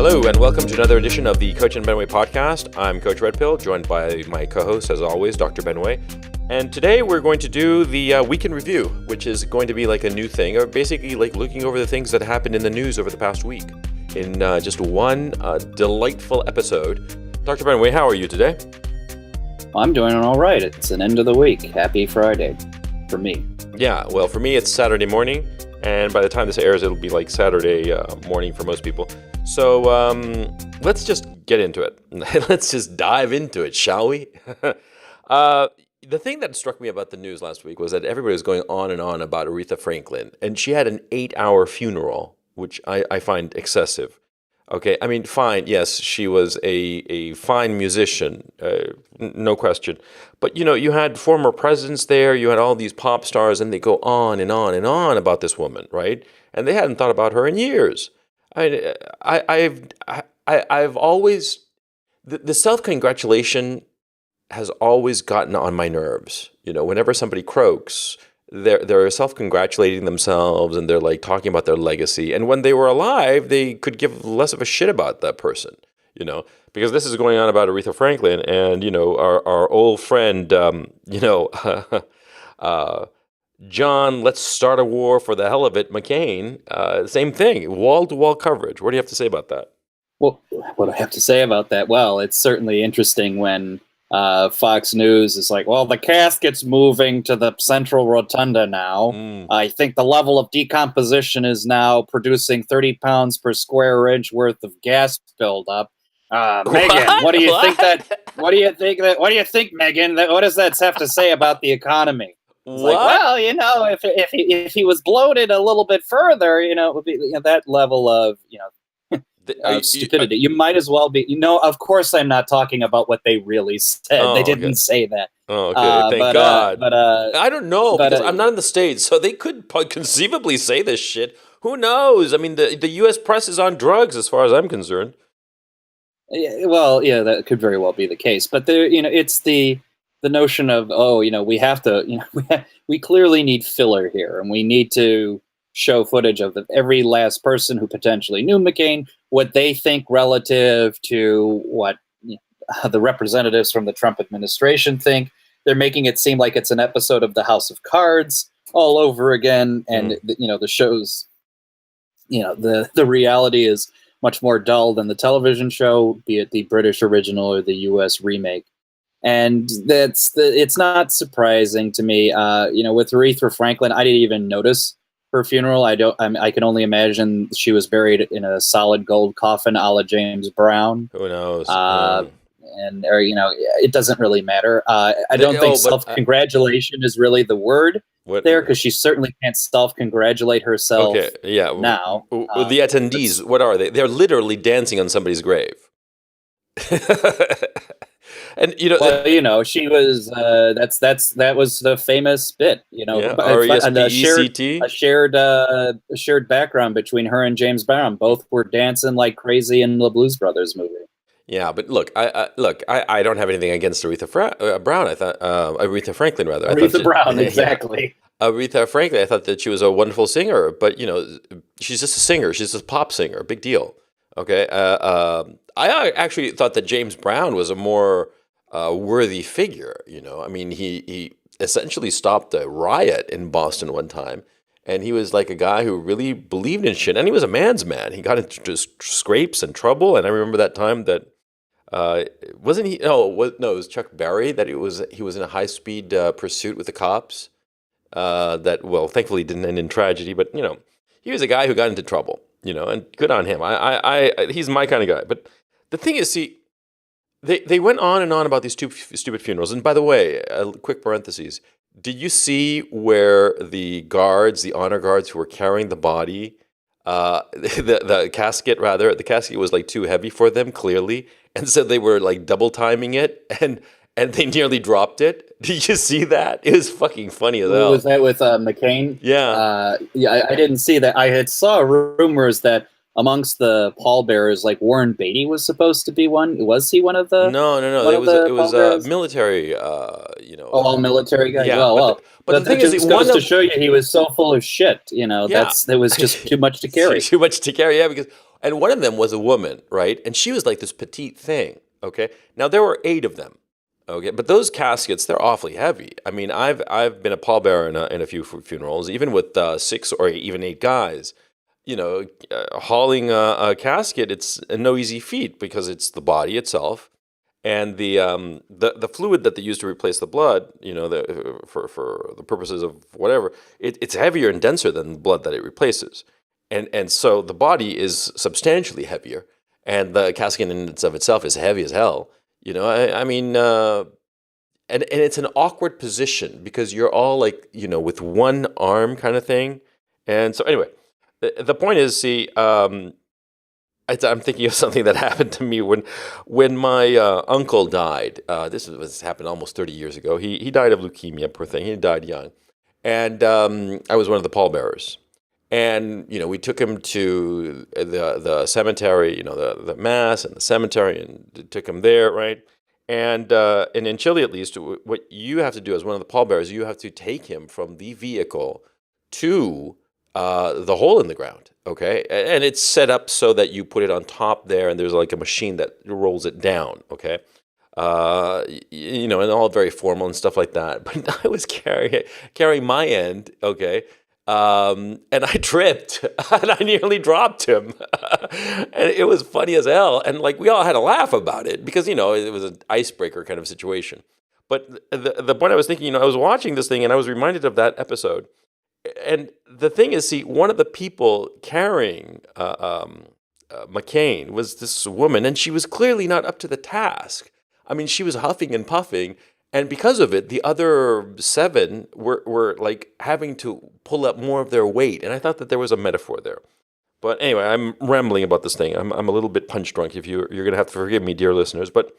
Hello and welcome to another edition of the Coach and Benway podcast. I'm Coach Redpill, joined by my co-host, as always, Dr. Benway. And today we're going to do the Week in Review, which is going to be like a new thing, or basically like looking over the things that happened in the news over the past week in just one delightful episode. Dr. Benway, how are you today? I'm doing all right. It's an end of the week. Happy Friday for me. Yeah, well, for me, it's Saturday morning. And by the time this airs, it'll be like Saturday morning for most people. So let's just get into it. Let's just dive into it, shall we? The thing that struck me about the news last week was that everybody was going on and on about Aretha Franklin. And she had an 8-hour funeral, which I find excessive. Okay, I mean, fine, yes, she was a fine musician, no question. But, you know, you had former presidents there, you had all these pop stars, and they go on and on and on about this woman, right? And they hadn't thought about her in years. I mean, I've always, the self-congratulation has always gotten on my nerves. You know, whenever somebody croaks, they're self-congratulating themselves and they're like talking about their legacy. And when they were alive, they could give less of a shit about that person, you know, because this is going on about Aretha Franklin and, you know, our old friend, John, let's start a war for the hell of it, McCain, same thing, wall-to-wall coverage. What do you have to say about that? Well, what do I have to say about that? Well, it's certainly interesting when Fox News is like, well, the casket's moving to the central rotunda now. I think the level of decomposition is now producing 30 pounds per square inch worth of gas buildup. Megan, what do you think, Megan? What does that have to say about the economy? It's like, well, you know, if he was bloated a little bit further, you know, it would be that level of, you know, stupidity. You might as well be, you know, of course I'm not talking about what they really said. They didn't say that. Oh, okay. Thank God. I don't know, because I'm not in the States, so they could conceivably say this shit. Who knows? I mean, the U.S. press is on drugs as far as I'm concerned. Yeah, well, yeah, that could very well be the case. But there, you know, it's the notion of, oh, you know, we have to, you know, we clearly need filler here, and we need to show footage of every last person who potentially knew McCain, what they think relative to what the representatives from the Trump administration think. They're making it seem like it's an episode of the House of Cards all over again. And, you know, the show's, you know, the reality is much more dull than the television show, be it the British original or the US remake. And it's not surprising to me. You know, with Aretha Franklin, I didn't even notice her funeral. I can only imagine she was buried in a solid gold coffin, a la James Brown. Who knows? Or you know, it doesn't really matter. I don't think self-congratulation is really the word there, because she certainly can't self-congratulate herself. Okay, yeah. Now, the attendees, what are they? They're literally dancing on somebody's grave. And you know, well, you know, she was. That was the famous bit. You know, a shared background between her and James Brown. Both were dancing like crazy in the Blues Brothers movie. Yeah, but look, I don't have anything against Aretha Brown. I thought Aretha Franklin rather. Aretha Brown, exactly. Yeah. Aretha Franklin. I thought that she was a wonderful singer, but you know, she's just a singer. She's a pop singer. Big deal. Okay. I actually thought that James Brown was a more worthy figure. You know, I mean, he essentially stopped a riot in Boston one time, and he was like a guy who really believed in shit, and he was a man's man. He got into just scrapes and trouble, and I remember that time that wasn't he? No, it was Chuck Berry that he was in a high speed pursuit with the cops. That, well, thankfully didn't end in tragedy, but you know, he was a guy who got into trouble. You know, and good on him. He's my kind of guy. But the thing is, see, they went on and on about these two stupid funerals. And by the way, a quick parenthesis: did you see where the honor guards who were carrying the body, the casket was like too heavy for them, clearly, and so they were like double timing it, and they nearly dropped it. Did you see that? It was fucking funny as hell. Was that with McCain? Yeah. I didn't see that. I had saw rumors that amongst the pallbearers, like Warren Beatty was supposed to be one. Was he one of the? No. It was military. You know. All military guy. Yeah. Well. But the thing is, it goes to show you he was so full of shit. You know, that was just too much to carry. Too much to carry. Yeah, because And one of them was a woman, right? And she was like this petite thing. Okay. Now there were 8 of them. Okay, but those caskets, they're awfully heavy. I mean, I've been a pallbearer in a few funerals, even with 6 or even 8 guys. Hauling a casket, it's no easy feat because it's the body itself and the fluid that they use to replace the blood. For the purposes of whatever, it's heavier and denser than the blood that it replaces, and so the body is substantially heavier, and the casket in and of itself is heavy as hell. I mean, and it's an awkward position because you're all like, with one arm kind of thing. And so anyway, the point is, see, I'm thinking of something that happened to me when my uncle died. This happened almost 30 years ago. He died of leukemia, poor thing. He died young. And I was one of the pallbearers. And, we took him to the cemetery, the mass and the cemetery, and took him there, right? And in Chile, at least, what you have to do as one of the pallbearers, you have to take him from the vehicle to the hole in the ground, okay? And it's set up so that you put it on top there, and there's like a machine that rolls it down, okay? And all very formal and stuff like that. But I was carrying my end, okay? And I tripped and I nearly dropped him. And it was funny as hell. And like, we all had a laugh about it because, it was an icebreaker kind of situation. But the point I was thinking, I was watching this thing and I was reminded of that episode. And the thing is, see, one of the people carrying McCain was this woman, and she was clearly not up to the task. I mean, she was huffing and puffing. And because of it, the other 7 were like having to pull up more of their weight. And I thought that there was a metaphor there. But anyway, I'm rambling about this thing. I'm a little bit punch drunk. If you're going to have to forgive me, dear listeners. But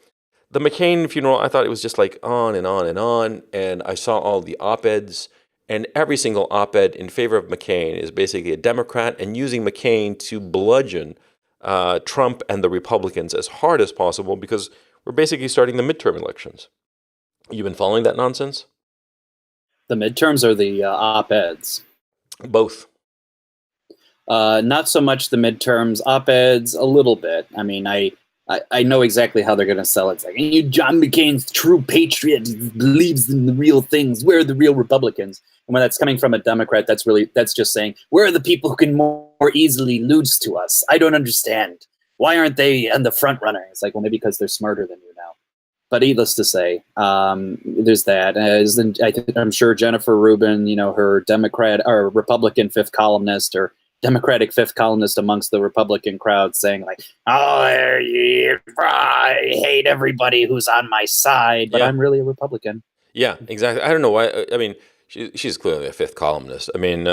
the McCain funeral, I thought it was just like on and on and on. And I saw all the op-eds. And every single op-ed in favor of McCain is basically a Democrat and using McCain to bludgeon Trump and the Republicans as hard as possible because we're basically starting the midterm elections. You've been following that nonsense? The midterms or the op-eds? Both. Not so much the midterms. Op-eds, a little bit. I mean, I know exactly how they're going to sell it. It's like, John McCain's true patriot, believes in the real things. Where are the real Republicans? And when that's coming from a Democrat, that's just saying, where are the people who can more easily lose to us? I don't understand. Why aren't they on the front runner? It's like, well, maybe because they're smarter than you now. But needless to say, there's that. I'm sure Jennifer Rubin, her Democrat or Republican 5th columnist or Democratic 5th columnist amongst the Republican crowd saying like, I hate everybody who's on my side, but I'm really a Republican. Yeah, exactly. I don't know why. I mean, she's clearly a 5th columnist. I mean,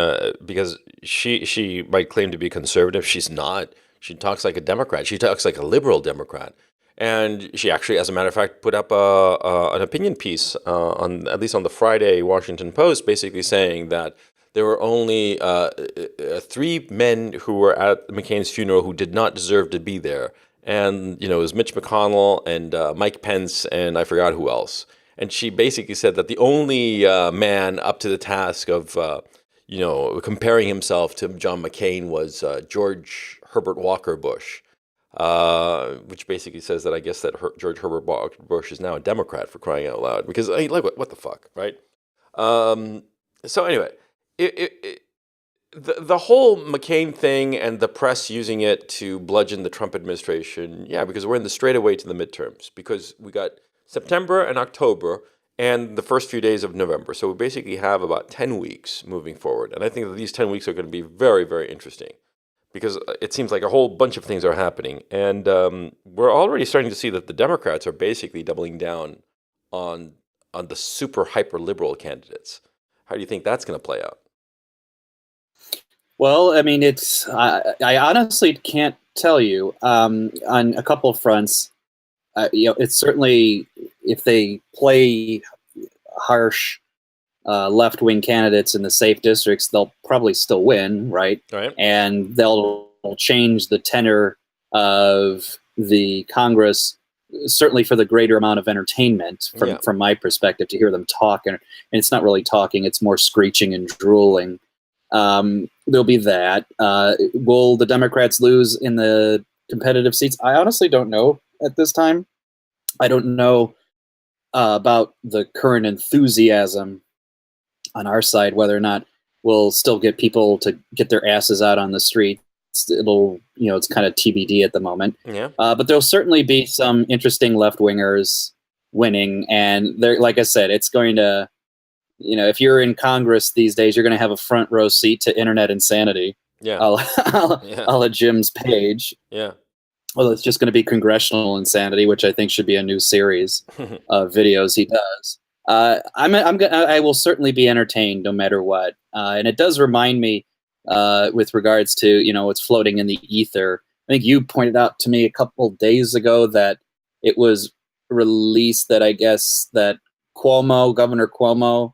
because she might claim to be conservative. She's not. She talks like a Democrat. She talks like a liberal Democrat. And she actually, as a matter of fact, put up an opinion piece at least on the Friday Washington Post, basically saying that there were only 3 men who were at McCain's funeral who did not deserve to be there. And, it was Mitch McConnell and Mike Pence and I forgot who else. And she basically said that the only man up to the task of, comparing himself to John McCain was George Herbert Walker Bush. Which basically says that I guess that George Herbert Bush is now a Democrat, for crying out loud. Because, what the fuck, right? So anyway, the whole McCain thing and the press using it to bludgeon the Trump administration, because we're in the straightaway to the midterms. Because we got September and October and the first few days of November. So we basically have about 10 weeks moving forward. And I think that these 10 weeks are going to be very, very interesting. Because it seems like a whole bunch of things are happening. And we're already starting to see that the Democrats are basically doubling down on the super hyper-liberal candidates. How do you think that's going to play out? Well, I mean, I honestly can't tell you on a couple of fronts. It's certainly, if they play harsh left-wing candidates in the safe districts, they'll probably still win, right? And they'll change the tenor of the Congress, certainly for the greater amount of entertainment, from my perspective, to hear them talk. And it's not really talking, it's more screeching and drooling. There'll be that. Will the Democrats lose in the competitive seats? I honestly don't know at this time. I don't know about the current enthusiasm on our side, whether or not we'll still get people to get their asses out on the streets. It'll, it's kind of TBD at the moment. Yeah. But there'll certainly be some interesting left wingers winning, and there, like I said, it's going to, if you're in Congress these days, you're going to have a front row seat to internet insanity. Yeah. A la Jim's Page. Yeah. Well, it's just going to be congressional insanity, which I think should be a new series of videos he does. I will certainly be entertained no matter what. And it does remind me, with regards to, what's floating in the ether. I think you pointed out to me a couple days ago that it was released that I guess that Governor Cuomo,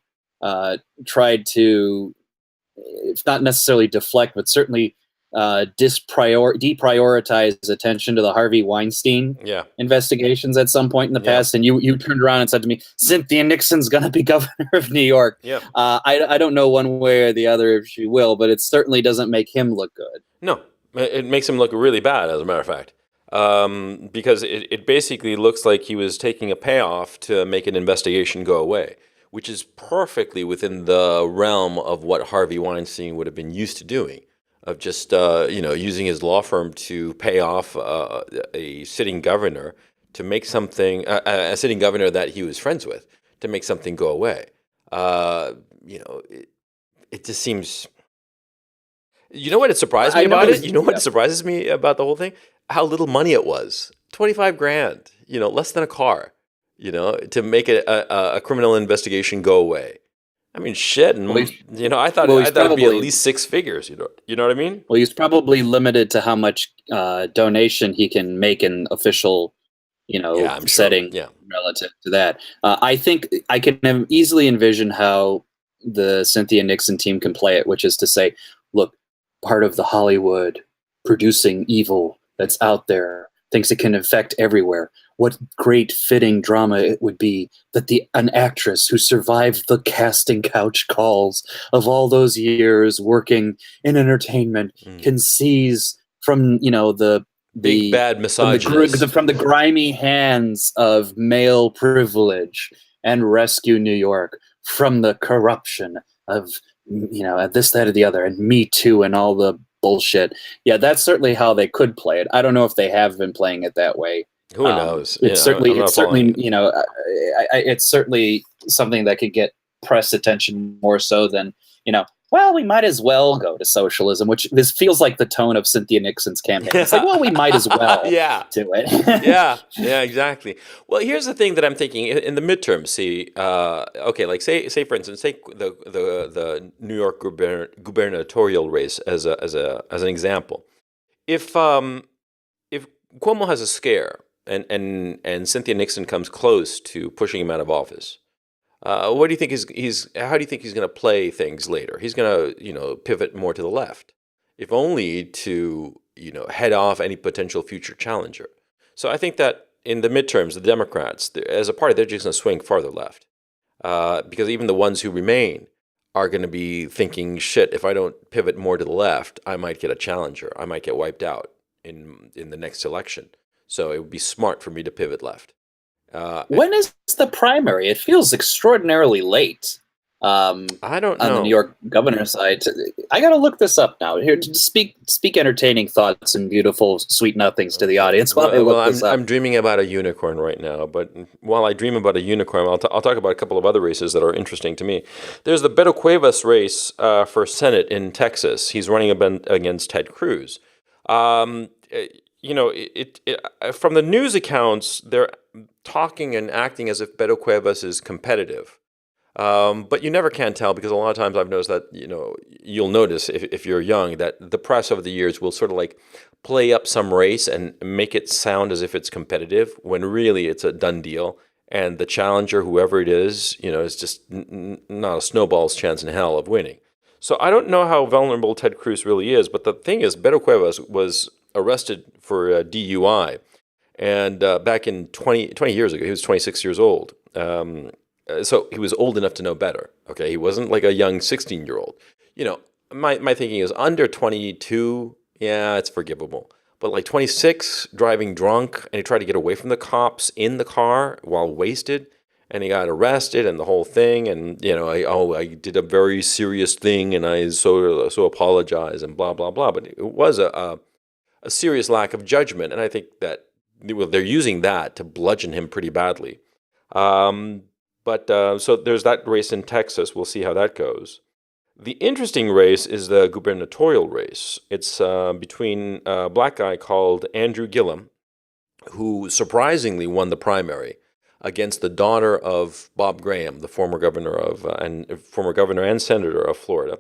tried to, if not necessarily deflect, but certainly deprioritize attention to the Harvey Weinstein investigations at some point in the past. And you turned around and said to me, Cynthia Nixon's going to be governor of New York. Yeah. I don't know one way or the other if she will, but it certainly doesn't make him look good. No, it makes him look really bad, as a matter of fact. Because it basically looks like he was taking a payoff to make an investigation go away, which is perfectly within the realm of what Harvey Weinstein would have been used to doing, of just using his law firm to pay off a sitting governor to make something, a sitting governor that he was friends with, to make something go away. It just seems. You know what? It surprised me about it. You know what surprises me about the whole thing? How little money it was. $25,000. Less than a car. To make a criminal investigation go away. I mean, shit. And I thought it'd be at least six figures. You know what I mean? Well, he's probably limited to how much donation he can make in official, setting relative to that. I think I can easily envision how the Cynthia Nixon team can play it, which is to say, look, part of the Hollywood producing evil that's out there thinks it can affect everywhere. What great fitting drama it would be that an actress who survived the casting couch calls of all those years working in entertainment can seize from the big bad misogynist from the grimy hands of male privilege and rescue New York from the corruption of this, that, or the other, and Me Too and all the bullshit. Yeah, that's certainly how they could play it. I don't know if they have been playing it that way. Who knows? It's certainly something that could get press attention more so than, well, we might as well go to socialism, which this feels like the tone of Cynthia Nixon's campaign. It's like, well, we might as well do it. yeah, exactly. Well, here's the thing that I'm thinking in the midterms. See, like say for instance, take the New York gubernatorial race as an example. If Cuomo has a scare and Cynthia Nixon comes close to pushing him out of office, what do you think how do you think he's going to play things later? He's going to, pivot more to the left, if only to, head off any potential future challenger. So I think that in the midterms, the Democrats, as a party, they're just going to swing farther left, because even the ones who remain are going to be thinking, shit, if I don't pivot more to the left, I might get a challenger. I might get wiped out in the next election. So it would be smart for me to pivot left. When is the primary? It feels extraordinarily late. I don't know. On the New York governor side. I got to look this up now. Here, to speak entertaining thoughts and beautiful, sweet nothings to the audience while I look this up. I'm dreaming about a unicorn right now, but while I dream about a unicorn, I'll talk about a couple of other races that are interesting to me. There's the Beto Cuevas race for Senate in Texas. He's running against Ted Cruz. From the news accounts, they're talking and acting as if Beto Cuevas is competitive. But you never can tell, because a lot of times I've noticed that, you'll notice if you're young that the press over the years will sort of like play up some race and make it sound as if it's competitive when really it's a done deal. And the challenger, whoever it is just not a snowball's chance in hell of winning. So I don't know how vulnerable Ted Cruz really is. But the thing is, Beto Cuevas was arrested for DUI. And back in 20 years ago, he was 26 years old. So he was old enough to know better. Okay, he wasn't like a young 16-year-old. my thinking is under 22, yeah, it's forgivable. But like 26, driving drunk, and he tried to get away from the cops in the car while wasted, and he got arrested and the whole thing. And I did a very serious thing, and I so apologize and blah blah blah. But it was a serious lack of judgment, and I think that they're using that to bludgeon him pretty badly. But so there's that race in Texas. We'll see how that goes. The interesting race is the gubernatorial race. It's between a black guy called Andrew Gillum, who surprisingly won the primary against the daughter of Bob Graham, the former governor and senator of Florida.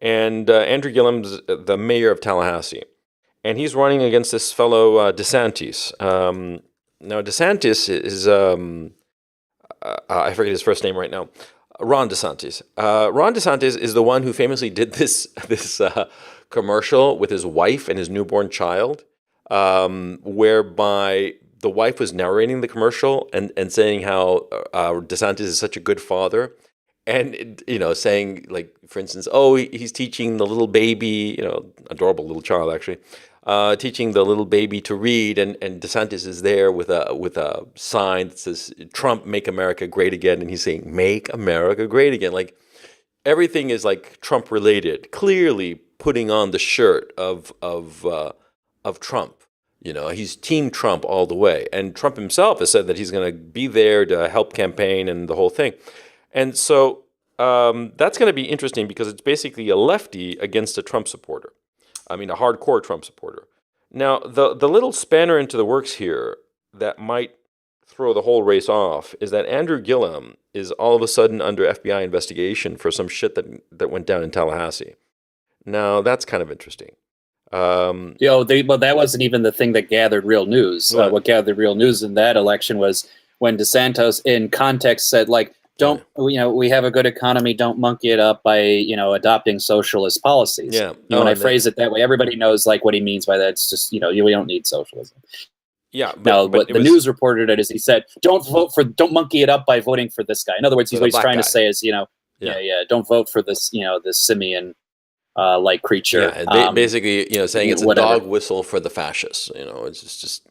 And Andrew Gillum's the mayor of Tallahassee, and he's running against this fellow DeSantis. Now DeSantis is I forget his first name right now. Ron DeSantis. Ron DeSantis is the one who famously did this commercial with his wife and his newborn child, whereby the wife was narrating the commercial and saying how DeSantis is such a good father, and saying, like, for instance, oh, he's teaching the little baby, adorable little child actually, teaching the little baby to read, and DeSantis is there with a sign that says "Trump, make America great again," and he's saying "Make America great again." Like, everything is like Trump related, clearly putting on the shirt of Trump. He's Team Trump all the way, and Trump himself has said that he's going to be there to help campaign and the whole thing. And so that's going to be interesting because it's basically a lefty against a Trump supporter. I mean, a hardcore Trump supporter. Now, the little spanner into the works here that might throw the whole race off is that Andrew Gillum is all of a sudden under FBI investigation for some shit that went down in Tallahassee. Now, that's kind of interesting. Well, that wasn't even the thing that gathered real news. What gathered real news in that election was when DeSantis, in context, said, like, don't, we have a good economy, don't monkey it up by, adopting socialist policies. Yeah. When I phrase it that way, everybody knows, like, what he means by that. It's just, we don't need socialism. Yeah. But the news reported it as he said, don't monkey it up by voting for this guy. In other words, what he's trying to say is, don't vote for this, this simian like creature. Yeah, basically, saying it's a dog whistle for the fascists. It's just.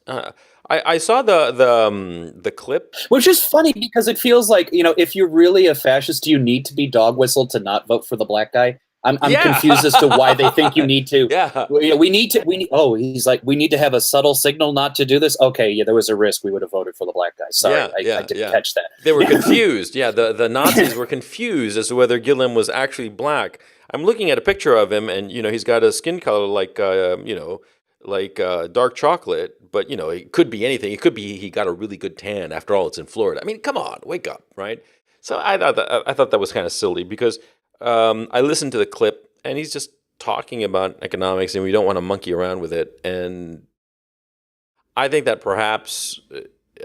I saw the clip, which is funny because it feels like, if you're really a fascist, do you need to be dog whistled to not vote for the black guy? I'm confused as to why they think you need to. Yeah, we need. Oh, he's like, we need to have a subtle signal not to do this. Okay, yeah, there was a risk we would have voted for the black guy. Sorry, I didn't catch that. They were confused. Yeah, the Nazis were confused as to whether Gillum was actually black. I'm looking at a picture of him, and he's got a skin color like dark chocolate, but it could be anything. It could be he got a really good tan. After all, it's in Florida. I mean, come on, wake up, right? So I thought that was kind of silly because I listened to the clip, and he's just talking about economics, and we don't want to monkey around with it. And I think that perhaps,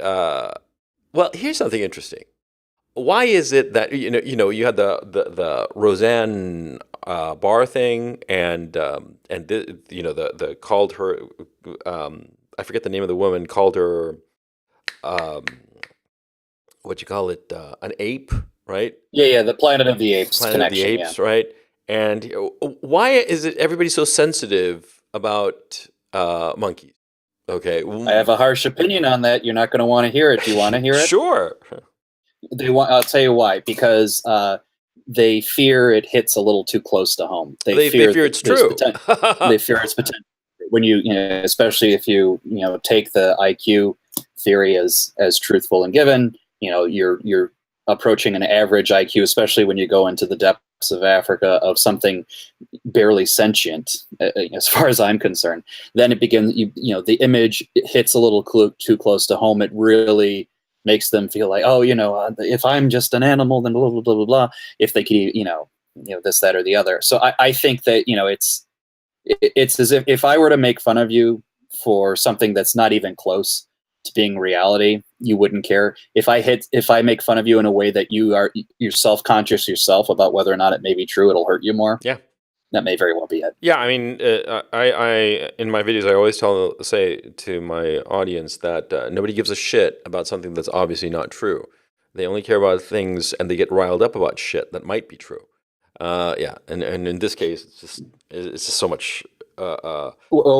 well, here's something interesting. Why is it that you had the Roseanne Barr thing and the called her I forget the name of the woman, called her what you call it, an ape, right? Yeah, the Planet of the Apes connection, right? And why is it everybody so sensitive about monkeys? Okay, I have a harsh opinion on that. You're not going to want to hear it. Do you want to hear it? Sure. I'll tell you why. Because they fear it hits a little too close to home. They fear it's true. They fear its potential. When especially if you take the IQ theory as truthful and given, you're approaching an average IQ, especially when you go into the depths of Africa, of something barely sentient, as far as I'm concerned. Then it begins. The image hits a little too close to home. It really makes them feel like, oh, if I'm just an animal, then blah, blah, blah, blah, blah. If they could, this, that, or the other. So I think that, it's as if I were to make fun of you for something that's not even close to being reality, you wouldn't care. If I make fun of you in a way that you're self-conscious yourself about whether or not it may be true, it'll hurt you more. Yeah. That may very well be it. Yeah, I mean, I in my videos, I always say to my audience that nobody gives a shit about something that's obviously not true. They only care about things, and they get riled up about shit that might be true. Yeah, and in this case, it's just so much. Well,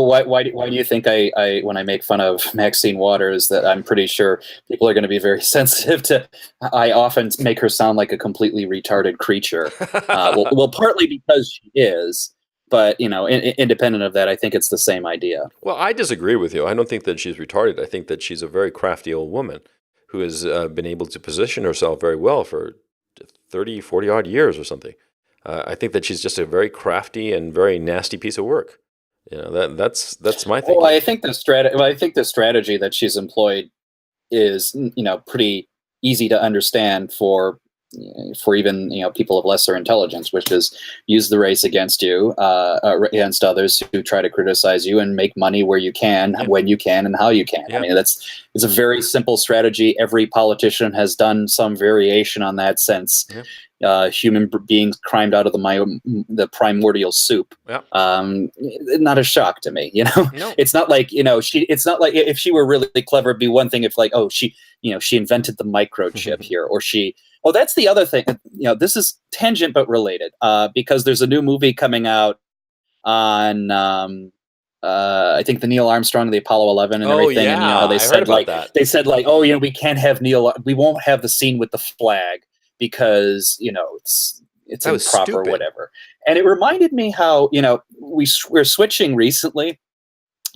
why do you think I when I make fun of Maxine Waters that I'm pretty sure people are going to be very sensitive to? I often make her sound like a completely retarded creature. Well, partly because she is, but independent of that, I think it's the same idea. Well, I disagree with you. I don't think that she's retarded. I think that she's a very crafty old woman who has been able to position herself very well for 30, 40 odd years or something. I think that she's just a very crafty and very nasty piece of work. That's my Well, thinking. I think the strategy that she's employed is pretty easy to understand for even people of lesser intelligence, which is use the race against you, against others who try to criticize you, and make money where you can, Yeah, when you can, and how you can. I yeah, mean, it's a very simple strategy. Every politician has done some variation on that since yeah, human beings climbed out of the primordial soup. yeah. Not a shock to me. No. It's not like it's not like if she were really clever, it'd be one thing if like, oh, she invented the microchip here, or she. Oh, that's the other thing. This is tangent but related, because there's a new movie coming out on I think the Neil Armstrong, the Apollo 11, and Oh everything. And yeah, I heard about that. oh, we can't have we won't have the scene with the flag because it's That was improper, stupid. whatever. And it reminded me how we're switching recently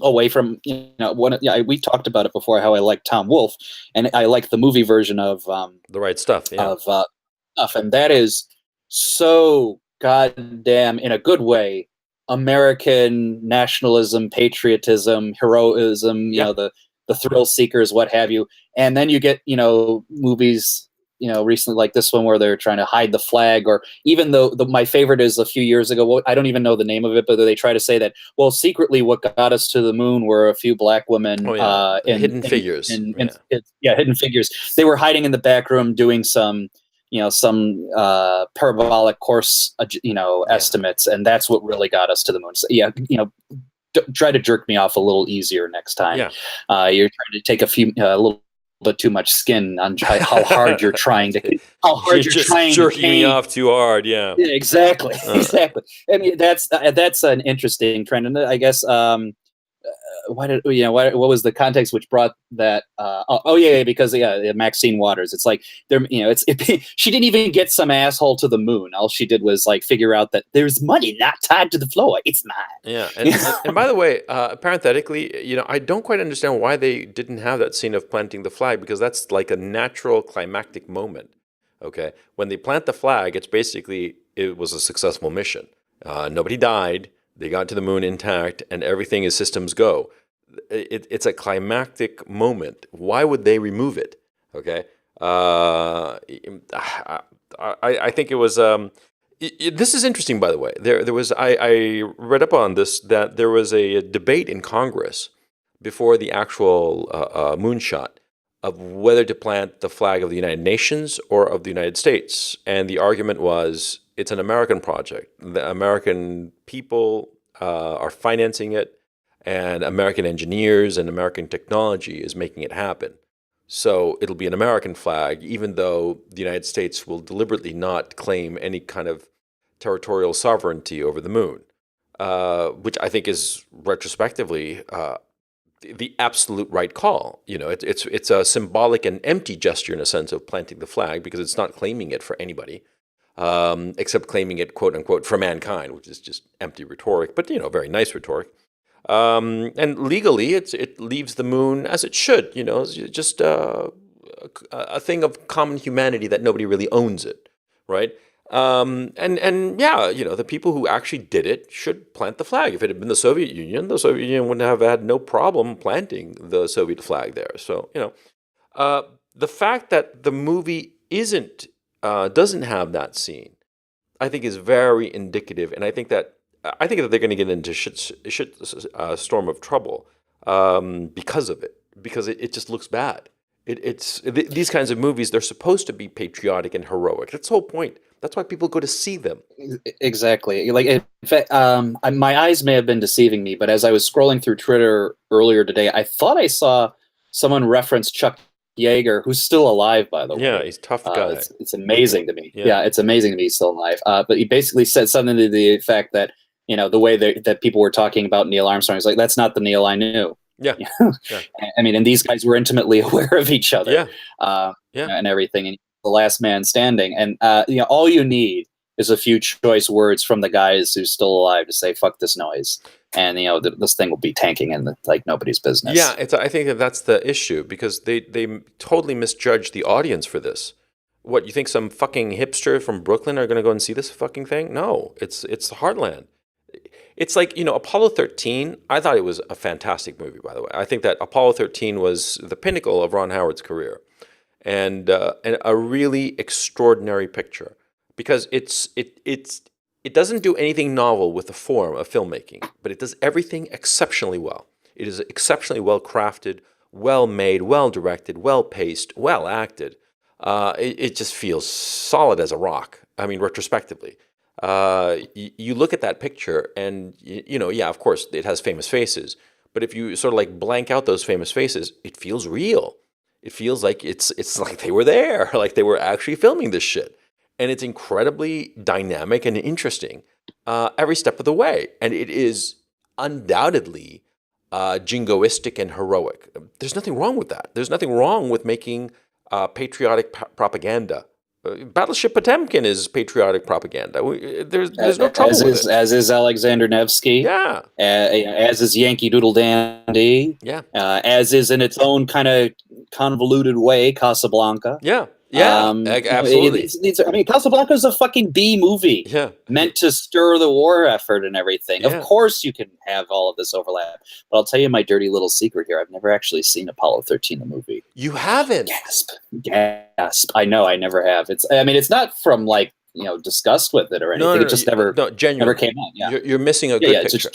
away from we talked about it before, how I like Tom Wolfe, and I like the movie version The right stuff. Yeah, of stuff, and that is so goddamn, in a good way, American nationalism, patriotism, heroism. yeah. The thrill seekers, what have you, and then you get movies. Recently, like this one, where they're trying to hide the flag, or even though my favorite is a few years ago. I don't even know the name of it, but they try to say that, well, secretly, what got us to the moon were a few black women Oh yeah, in Hidden Figures. Yeah, hidden figures. They were hiding in the back room doing some parabolic course yeah, estimates, and that's what really got us to the moon. So yeah, try to jerk me off a little easier next time. yeah. You're trying to take a little bit too much skin on how hard you're trying to how You're hard you're just trying to jerking me paint. off too hard. Yeah. Yeah, exactly. Uh, Exactly. I mean, that's an interesting trend, and I guess why did what was the context which brought that? Yeah, because Maxine Waters. It's like she didn't even get some asshole to the moon. All she did was like figure out that there's money not tied to the floor. It's Yeah, mine. and by the way, parenthetically, I don't quite understand why they didn't have that scene of planting the flag, because that's like a natural climactic moment. Okay, when they plant the flag, it was a successful mission. Nobody died. They got to the moon intact, and everything is systems go. It's a climactic moment. Why would they remove it? Okay, I think it was. This is interesting, by the way. There was I read up on this, that there was a debate in Congress before the actual moonshot of whether to plant the flag of the United Nations or of the United States, and the argument was it's an American project. The American people are financing it, and American engineers and American technology is making it happen. So it'll be an American flag, even though the United States will deliberately not claim any kind of territorial sovereignty over the moon, which I think is retrospectively the absolute right call. It's a symbolic and empty gesture, in a sense, of planting the flag, because it's not claiming it for anybody, except claiming it, quote unquote, for mankind, which is just empty rhetoric, but very nice rhetoric. And legally, it leaves the moon as it should. It's just a thing of common humanity that nobody really owns it, right? And yeah, the people who actually did it should plant the flag. If it had been the Soviet Union wouldn't have had no problem planting the Soviet flag there. So the fact that the movie doesn't have that scene, I think, is very indicative, and I think that they're going to get into storm of trouble because of it, because it just looks bad. These kinds of movies, they're supposed to be patriotic and heroic. That's the whole point. That's why people go to see them. Exactly. Like, in fact, my eyes may have been deceiving me, but as I was scrolling through Twitter earlier today, I thought I saw someone reference Chuck Yeager, who's still alive, by the Yeah, way. he's a tough guy. It's amazing to me. Yeah. Yeah, it's amazing to me he's still alive. But he basically said something to the effect that, the way that people were talking about Neil Armstrong, he's like, that's not the Neil I knew. Yeah. You know? Yeah. I mean, and these guys were intimately aware of each other, Yeah. Yeah. and everything. And the last man standing, and all you need is a few choice words from the guys who's still alive to say "fuck this noise," and this thing will be tanking in like nobody's business. Yeah, I think that's the issue, because they totally misjudged the audience for this. What, you think some fucking hipster from Brooklyn are going to go and see this fucking thing? No, it's the heartland. It's like, Apollo 13, I thought it was a fantastic movie, by the way. I think that Apollo 13 was the pinnacle of Ron Howard's career, and a really extraordinary picture, because it doesn't do anything novel with the form of filmmaking, but it does everything exceptionally well. It is exceptionally well crafted, well made, well directed, well paced, well acted. It just feels solid as a rock. I mean, retrospectively. You look at that picture and, yeah, of course, it has famous faces. But if you sort of like blank out those famous faces, it feels real. It feels like it's like they were there, like they were actually filming this shit. And it's incredibly dynamic and interesting every step of the way. And it is undoubtedly jingoistic and heroic. There's nothing wrong with that. There's nothing wrong with making patriotic propaganda. Battleship Potemkin is patriotic propaganda. There's no trouble with it. As is Alexander Nevsky. Yeah. As is Yankee Doodle Dandy. Yeah. As is, in its own kind of convoluted way, Casablanca. Yeah. Yeah, absolutely. Casablanca is a fucking B movie. Yeah. Meant to stir the war effort and everything. Yeah. Of course you can have all of this overlap. But I'll tell you my dirty little secret here. I've never actually seen Apollo 13, the movie. You haven't? Gasp. I know, I never have. It's not from like, disgust with it or anything. No, it just never came out. Yeah. You're missing a good picture.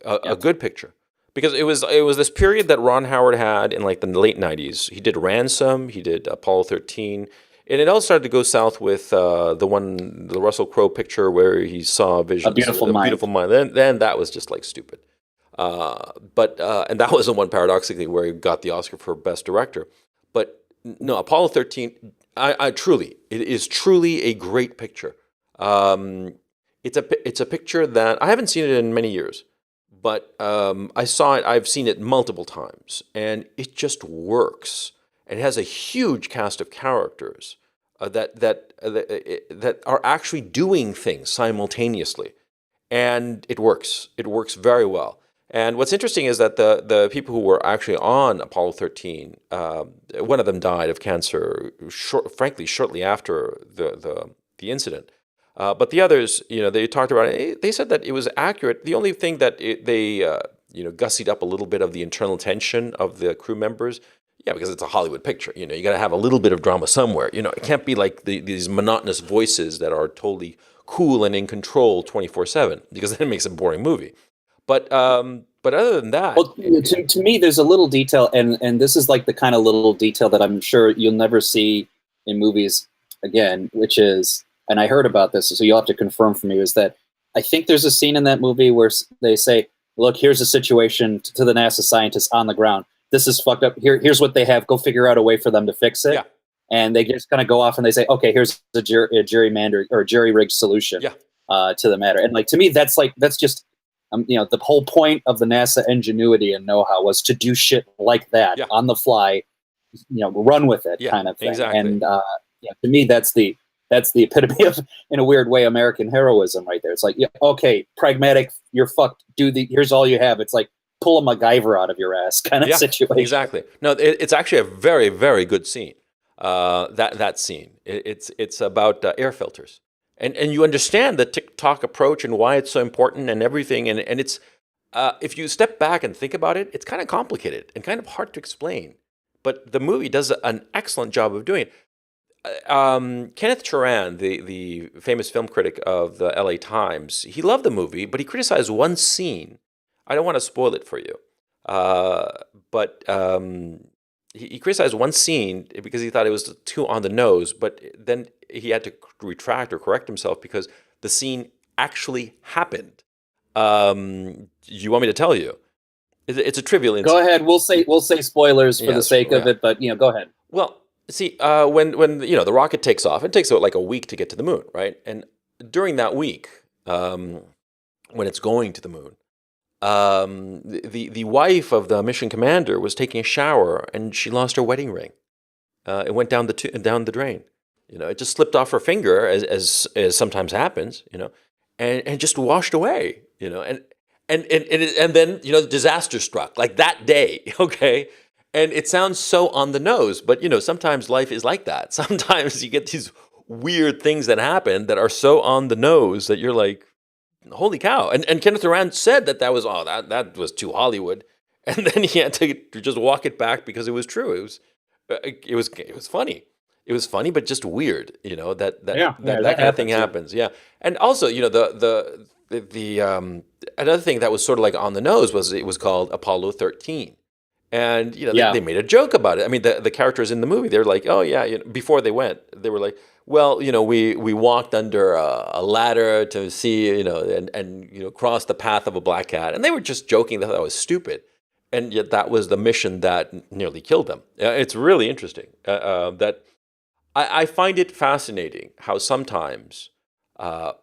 A good picture. Because it was this period that Ron Howard had in like the late 90s. He did Ransom, he did Apollo 13, and it all started to go south with the Russell Crowe picture where he saw visions. A Beautiful Mind. Beautiful Mind. Then that was just like stupid. And that was the one, paradoxically, where he got the Oscar for Best Director. But no, Apollo 13, it is truly a great picture. It's a picture that I haven't seen it in many years. But I saw it. I've seen it multiple times, and it just works. It has a huge cast of characters that are actually doing things simultaneously, and it works. It works very well. And what's interesting is that the people who were actually on Apollo 13, one of them died of cancer. Shortly after the incident. But the others, they talked about it. They said that it was accurate. The only thing that they gussied up a little bit of the internal tension of the crew members. Yeah, because it's a Hollywood picture. You got to have a little bit of drama somewhere. It can't be like these monotonous voices that are totally cool and in control 24/7, because then it makes a boring movie. But other than that, well, to me, there's a little detail, and this is like the kind of little detail that I'm sure you'll never see in movies again, which is. And I heard about this, so you'll have to confirm for me, is that I think there's a scene in that movie where they say, look, here's a situation to the NASA scientists on the ground. This is fucked up. Here's what they have. Go figure out a way for them to fix it. Yeah. And they just kind of go off and they say, okay, here's a gerrymander or jerry-rigged solution to the matter. And like, to me, that's just, the whole point of the NASA ingenuity and know-how was to do shit like that on the fly, run with it kind of thing. Exactly. And to me, that's the epitome of, in a weird way, American heroism right there. It's like, okay, pragmatic, you're fucked. Here's all you have. It's like, pull a MacGyver out of your ass kind of situation. Exactly. No, it's actually a very, very good scene. That scene. It's about air filters. And you understand the tick-tock approach and why it's so important and everything. And it's, if you step back and think about it, it's kind of complicated and kind of hard to explain. But the movie does an excellent job of doing it. Kenneth Turan, the famous film critic of the LA Times, he loved the movie, but he criticized one scene. I don't want to spoil it for you, but he criticized one scene because he thought it was too on the nose, but then he had to retract or correct himself because the scene actually happened. You want me to tell you? It's a trivial incident. Go ahead. We'll say spoilers for the sake of it, but go ahead. Well, see, when the rocket takes off, it takes like a week to get to the moon, right? And during that week, when it's going to the moon, the wife of the mission commander was taking a shower and she lost her wedding ring. It went down the drain. It just slipped off her finger, as sometimes happens. And just washed away. And then the disaster struck like that day. Okay. And it sounds so on the nose, but sometimes life is like that. Sometimes you get these weird things that happen that are so on the nose that you're like, holy cow. And Kenneth Durant said that was, that was too Hollywood. And then he had to just walk it back because it was true. It was funny. It was funny, but just weird, that kind of thing happens. Yeah. And also, the another thing that was sort of like on the nose was it was called Apollo 13. And they made a joke about it. I mean, the characters in the movie, they're like, oh yeah, before they went, they were like, well, we walked under a ladder to see, and cross the path of a black cat, and they were just joking that was stupid, and yet that was the mission that nearly killed them. It's really interesting that I find it fascinating how sometimes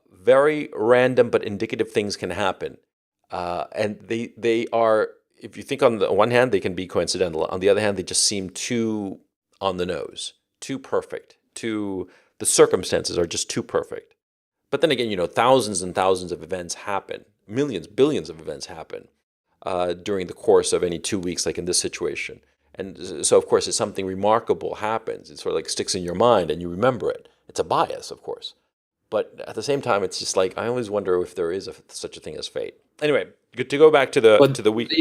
very random but indicative things can happen, and they are. If you think on the one hand, they can be coincidental. On the other hand, they just seem too on the nose, too perfect, the circumstances are just too perfect. But then again, thousands and thousands of events happen, millions, billions of events happen during the course of any 2 weeks, like in this situation. And so, of course, if something remarkable happens, it sort of like sticks in your mind and you remember it. It's a bias, of course. But at the same time, it's just like, I always wonder if there is such a thing as fate. Anyway, good to go back to the week.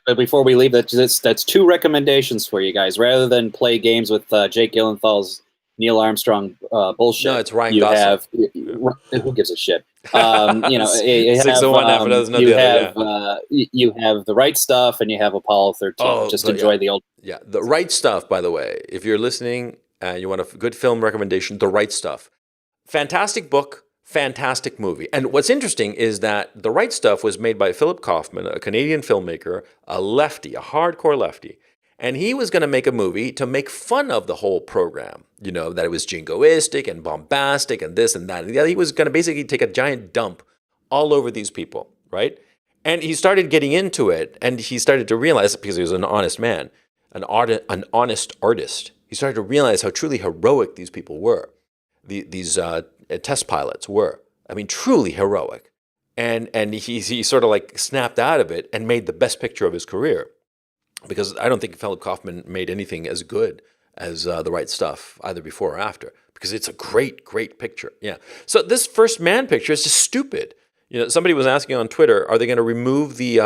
But before we leave, that's two recommendations for you guys. Rather than play games with Jake Gyllenhaal's Neil Armstrong bullshit, no, it's Ryan Gosling. Who gives a shit? You 6 of one, half a dozen of the other. You have The Right Stuff, and you have Apollo 13. Enjoy the old. Yeah, The Right Stuff. By the way, if you're listening, you want a good film recommendation, The Right Stuff. Fantastic book. Fantastic movie. And what's interesting is that The Right Stuff was made by Philip Kaufman, a Canadian filmmaker, a lefty, a hardcore lefty. And he was going to make a movie to make fun of the whole program, that it was jingoistic and bombastic and this and that. And the other, he was going to basically take a giant dump all over these people, right? And he started getting into it, and he started to realize, because he was an honest man, an honest artist, he started to realize how truly heroic these people were. These test pilots were. I mean, truly heroic. And he sort of like snapped out of it and made the best picture of his career. Because I don't think Philip Kaufman made anything as good as The Right Stuff, either before or after. Because it's a great, great picture. Yeah. So this first man picture is just stupid. Somebody was asking on Twitter, are they going to remove the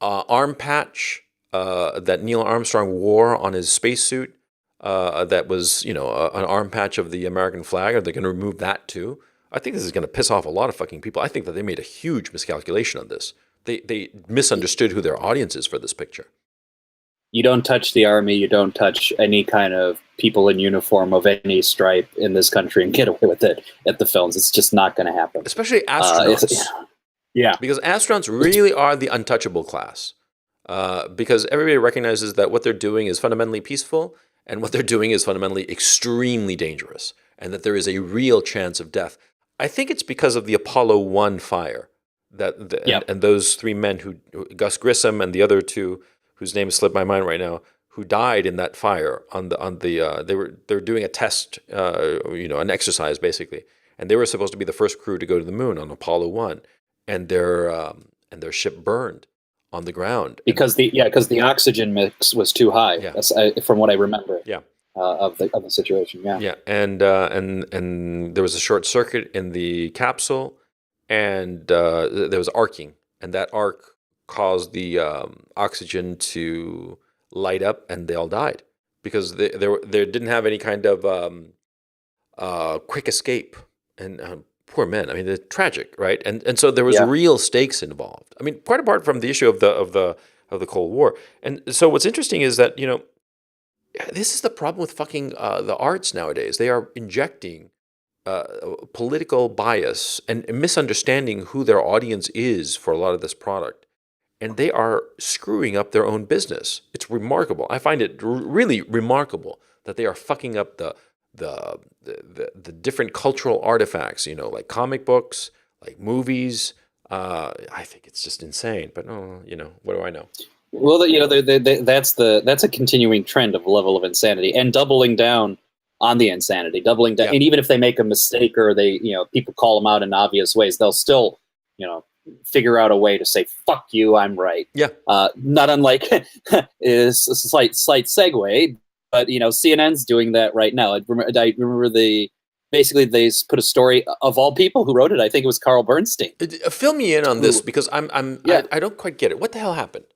arm patch that Neil Armstrong wore on his spacesuit? That was, an arm patch of the American flag. Are they going to remove that too? I think this is going to piss off a lot of fucking people. I think that they made a huge miscalculation on this. They misunderstood who their audience is for this picture. You don't touch the army. You don't touch any kind of people in uniform of any stripe in this country and get away with it at the films. It's just not going to happen. Especially astronauts. Yeah. Because astronauts really are the untouchable class. Because everybody recognizes that what they're doing is fundamentally peaceful, and what they're doing is fundamentally extremely dangerous, and that there is a real chance of death. I think it's because of the Apollo 1 fire and those 3 men Gus Grissom and the other 2, whose names slip my mind right now, who died in that fire they were doing a test, an exercise basically, and they were supposed to be the first crew to go to the moon on Apollo 1, and their ship burned on the ground because the oxygen mix was too high. Yeah. That's, from what I remember. Yeah. Of the situation. Yeah. Yeah, and there was a short circuit in the capsule, and there was arcing, and that arc caused the oxygen to light up, and they all died because they didn't have any kind of quick escape. And poor men. I mean, they're tragic, right? And so there was real stakes involved. I mean, quite apart from the issue of the Cold War. And so what's interesting is that this is the problem with fucking the arts nowadays. They are injecting political bias and misunderstanding who their audience is for a lot of this product. and they are screwing up their own business. It's remarkable. I find it really remarkable that they are fucking up the different cultural artifacts, like comic books, like movies. I think it's just insane. But what do I know? Well, that's a continuing trend of level of insanity and doubling down on the insanity, doubling down. Yeah. And even if they make a mistake or they, people call them out in obvious ways, they'll still, figure out a way to say, fuck you, I'm right. Yeah. Not unlike is a slight segue, but CNN's doing that right now. I remember basically they put a story of all people who wrote it. I think it was Carl Bernstein. Fill me in on this because I don't quite get it. What the hell happened?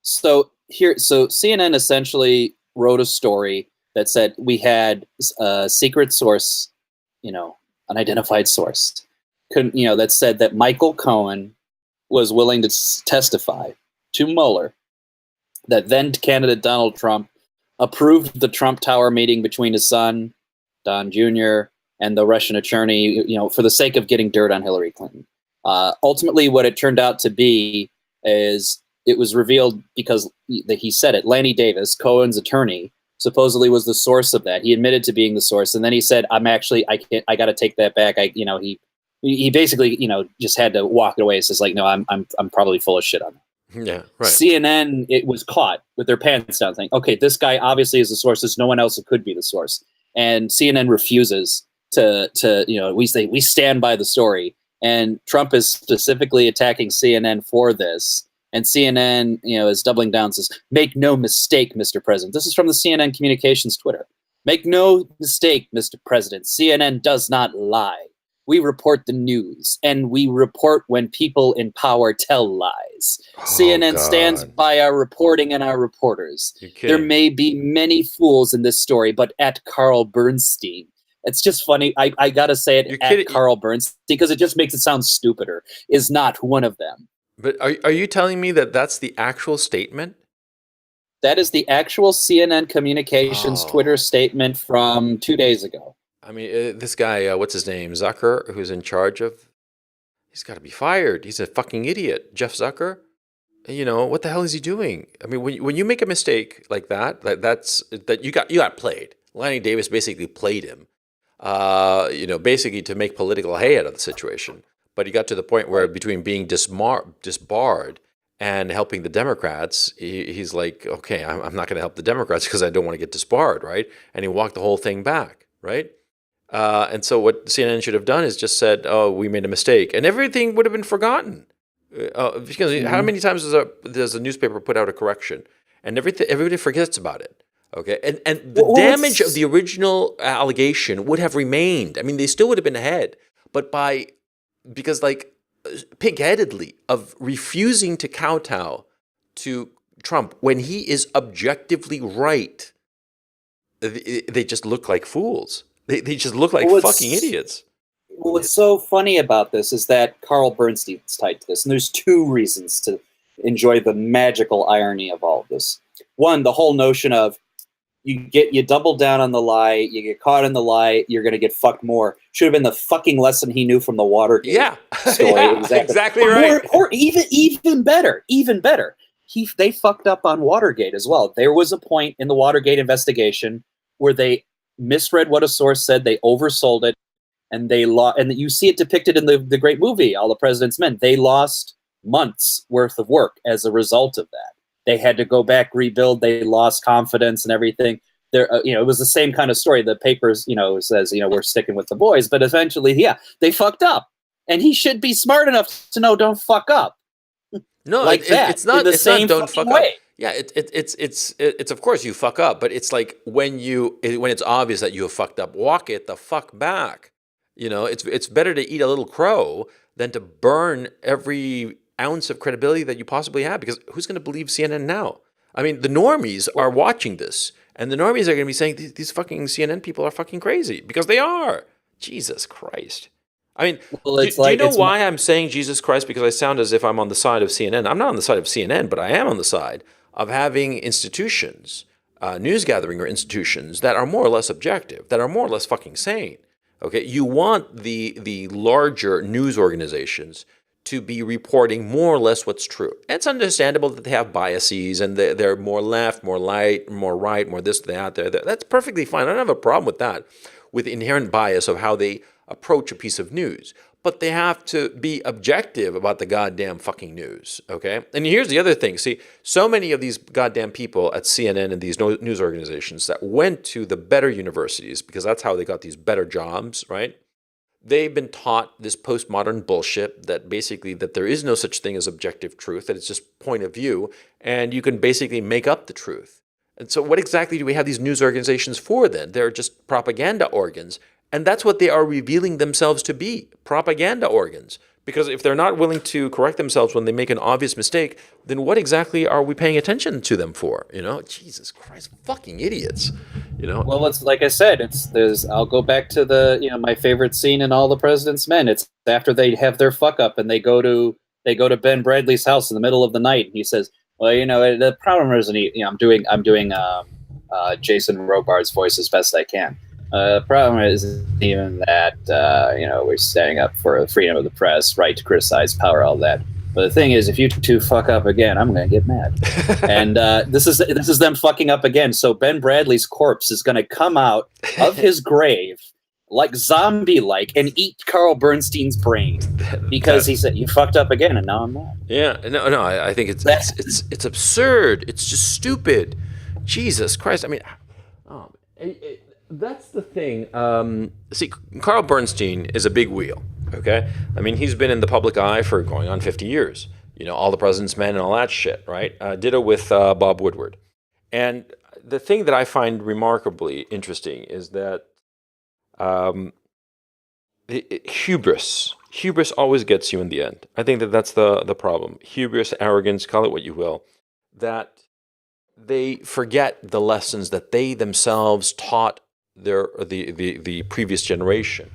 So CNN essentially wrote a story that said we had a secret source, unidentified source, that said that Michael Cohen was willing to testify to Mueller, that then candidate Donald Trump approved the Trump Tower meeting between his son, Don Jr., and the Russian attorney, for the sake of getting dirt on Hillary Clinton. Ultimately, what it turned out to be is it was revealed because he said it. Lanny Davis, Cohen's attorney, supposedly was the source of that. He admitted to being the source, and then he said, I got to take that back. He basically, just had to walk away. It says like, no, I'm probably full of shit on that. Yeah, right. CNN, it was caught with their pants down, saying, okay, this guy obviously is the source. There's no one else who could be the source. And CNN refuses to we stand by the story. And Trump is specifically attacking CNN for this. And CNN, is doubling down, says, make no mistake, Mr. President. This is from the CNN Communications Twitter. Make no mistake, Mr. President. CNN does not lie. We report the news, and we report when people in power tell lies. CNN stands by our reporting and our reporters. There may be many fools in this story, but at Carl Bernstein. It's just funny. I got to say it Carl Bernstein because it just makes it sound stupider, is not one of them. But are you telling me that that's the actual statement? That is the actual CNN Communications Twitter statement from 2 days ago. I mean, this guy, what's his name? Zucker, who's in charge of... He's got to be fired. He's a fucking idiot. Jeff Zucker. What the hell is he doing? I mean, when you make a mistake like that, you got played. Lanny Davis basically played him, basically to make political hay out of the situation. But he got to the point where between being disbarred and helping the Democrats, he's like, okay, I'm not going to help the Democrats because I don't want to get disbarred, right? And he walked the whole thing back, right? And so what CNN should have done is just said, oh, we made a mistake. And everything would have been forgotten. Because how many times does a newspaper put out a correction? And everybody forgets about it. Okay, and the damage of the original allegation would have remained. I mean, they still would have been ahead. But because pig-headedly of refusing to kowtow to Trump when he is objectively right, they just look like fools. They just look like fucking idiots. What's so funny about this is that Carl Bernstein's tied to this, and there's two reasons to enjoy the magical irony of all of this. One, the whole notion of you double down on the lie, you get caught in the lie, you're going to get fucked more. Should have been the fucking lesson he knew from the Watergate story. Yeah, exactly right. Or even better. They fucked up on Watergate as well. There was a point in the Watergate investigation where they misread what a source said, they oversold it, and and you see it depicted in the great movie, All the President's Men. They lost months worth of work as a result of that. They had to go back, rebuild. They lost confidence and everything. There, it was the same kind of story. The papers, says, we're sticking with the boys, but eventually, they fucked up, and he should be smart enough to know don't fuck up. No, like that. It's not. It's not don't fuck way. up. Yeah, it's of course you fuck up, but it's like when it's obvious that you have fucked up, walk it the fuck back. It's better to eat a little crow than to burn every ounce of credibility that you possibly have, because who's going to believe CNN now? I mean, the normies are watching this, and the normies are going to be saying these fucking CNN people are fucking crazy, because they are. Jesus Christ. I mean, do you know why I'm saying Jesus Christ? Because I sound as if I'm on the side of CNN. I'm not on the side of CNN, but I am on the side of having institutions, news gathering or institutions that are more or less objective, that are more or less fucking sane. Okay, you want the larger news organizations to be reporting more or less what's true. It's understandable that they have biases and they're more left, more light, more right, more this, that, there. That's perfectly fine. I don't have a problem with that, with inherent bias of how they approach a piece of news. But they have to be objective about the goddamn fucking news, okay? And here's the other thing. See, so many of these goddamn people at CNN and these news organizations that went to the better universities, because that's how they got these better jobs, right? They've been taught this postmodern bullshit that basically that there is no such thing as objective truth, that it's just point of view, and you can basically make up the truth. And so what exactly do we have these news organizations for then? They're just propaganda organs. And that's what they are revealing themselves to be, propaganda organs. Because if they're not willing to correct themselves when they make an obvious mistake, then what exactly are we paying attention to them for? Jesus Christ, fucking idiots. Well, it's like I said, I'll go back to my favorite scene in All the President's Men. It's after they have their fuck up and they go to Ben Bradley's house in the middle of the night, and he says, "Well, the problem isn't I'm doing Jason Robards' voice as best I can. The problem isn't even that we're standing up for freedom of the press, right to criticize, power, all that. But the thing is, if you two fuck up again, I'm going to get mad." And this is them fucking up again. So Ben Bradley's corpse is going to come out of his grave like zombie-like and eat Carl Bernstein's brain because he said, "You fucked up again, and now I'm mad." Yeah, no, I think it's absurd. It's just stupid. Jesus Christ! I mean, that's the thing. See, Carl Bernstein is a big wheel, okay? I mean, he's been in the public eye for going on 50 years. All the President's Men and all that shit, right? Ditto with Bob Woodward. And the thing that I find remarkably interesting is that hubris always gets you in the end. I think that's the problem. Hubris, arrogance, call it what you will, that they forget the lessons that they themselves taught the previous generation,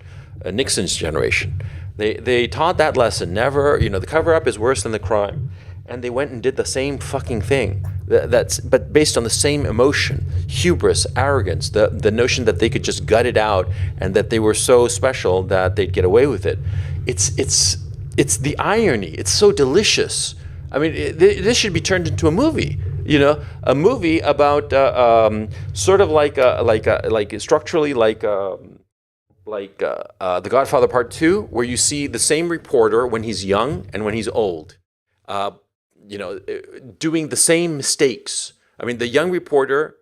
Nixon's generation. They taught that lesson. Never, the cover up is worse than the crime, and they went and did the same fucking thing. But based on the same emotion, hubris, arrogance, the notion that they could just gut it out and that they were so special that they'd get away with it. It's the irony. It's so delicious. I mean, this should be turned into a movie. A movie about sort of like structurally like The Godfather Part 2, where you see the same reporter when he's young and when he's old, doing the same mistakes. I mean, the young reporter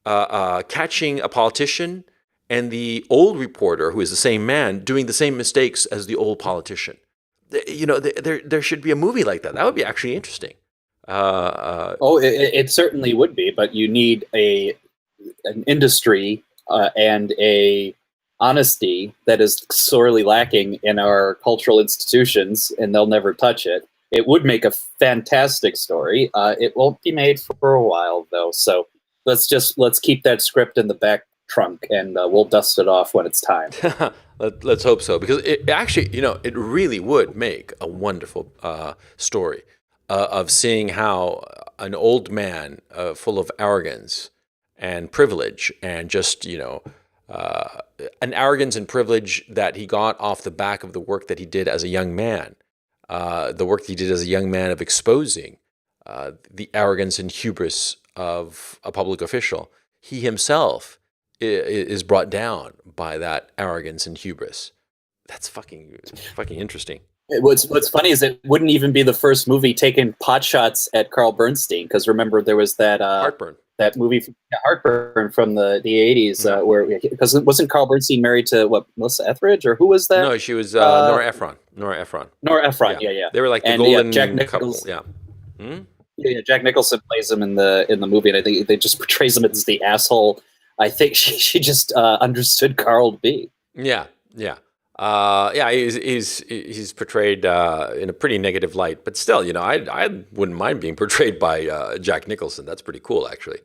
catching a politician, and the old reporter, who is the same man, doing the same mistakes as the old politician. There should be a movie like that. That would be actually interesting. It certainly would be, but you need an industry and a honesty that is sorely lacking in our cultural institutions, and they'll never touch it. It would make a fantastic story. It won't be made for a while, though. So let's keep that script in the back trunk, and we'll dust it off when it's time. Let's hope so, because it actually, it really would make a wonderful story of seeing how an old man full of arrogance and privilege, and just, an arrogance and privilege that he got off the back of the work that he did as a young man, the work he did as a young man of exposing the arrogance and hubris of a public official. He himself is brought down by that arrogance and hubris. That's fucking interesting. What's funny is it wouldn't even be the first movie taking pot shots at Carl Bernstein, because remember there was that Heartburn. That movie Heartburn from the 80s, where, because wasn't Carl Bernstein married to Melissa Etheridge, or who was that? No, she was Nora Ephron. Nora Ephron, yeah. They were like the golden Jack couple. Nicholson, Yeah. Yeah, Jack Nicholson plays him in the movie, and I think they just portrays him as the asshole. I think she just understood Carl to be. Yeah. He's portrayed in a pretty negative light, but still, I wouldn't mind being portrayed by Jack Nicholson. That's pretty cool, actually.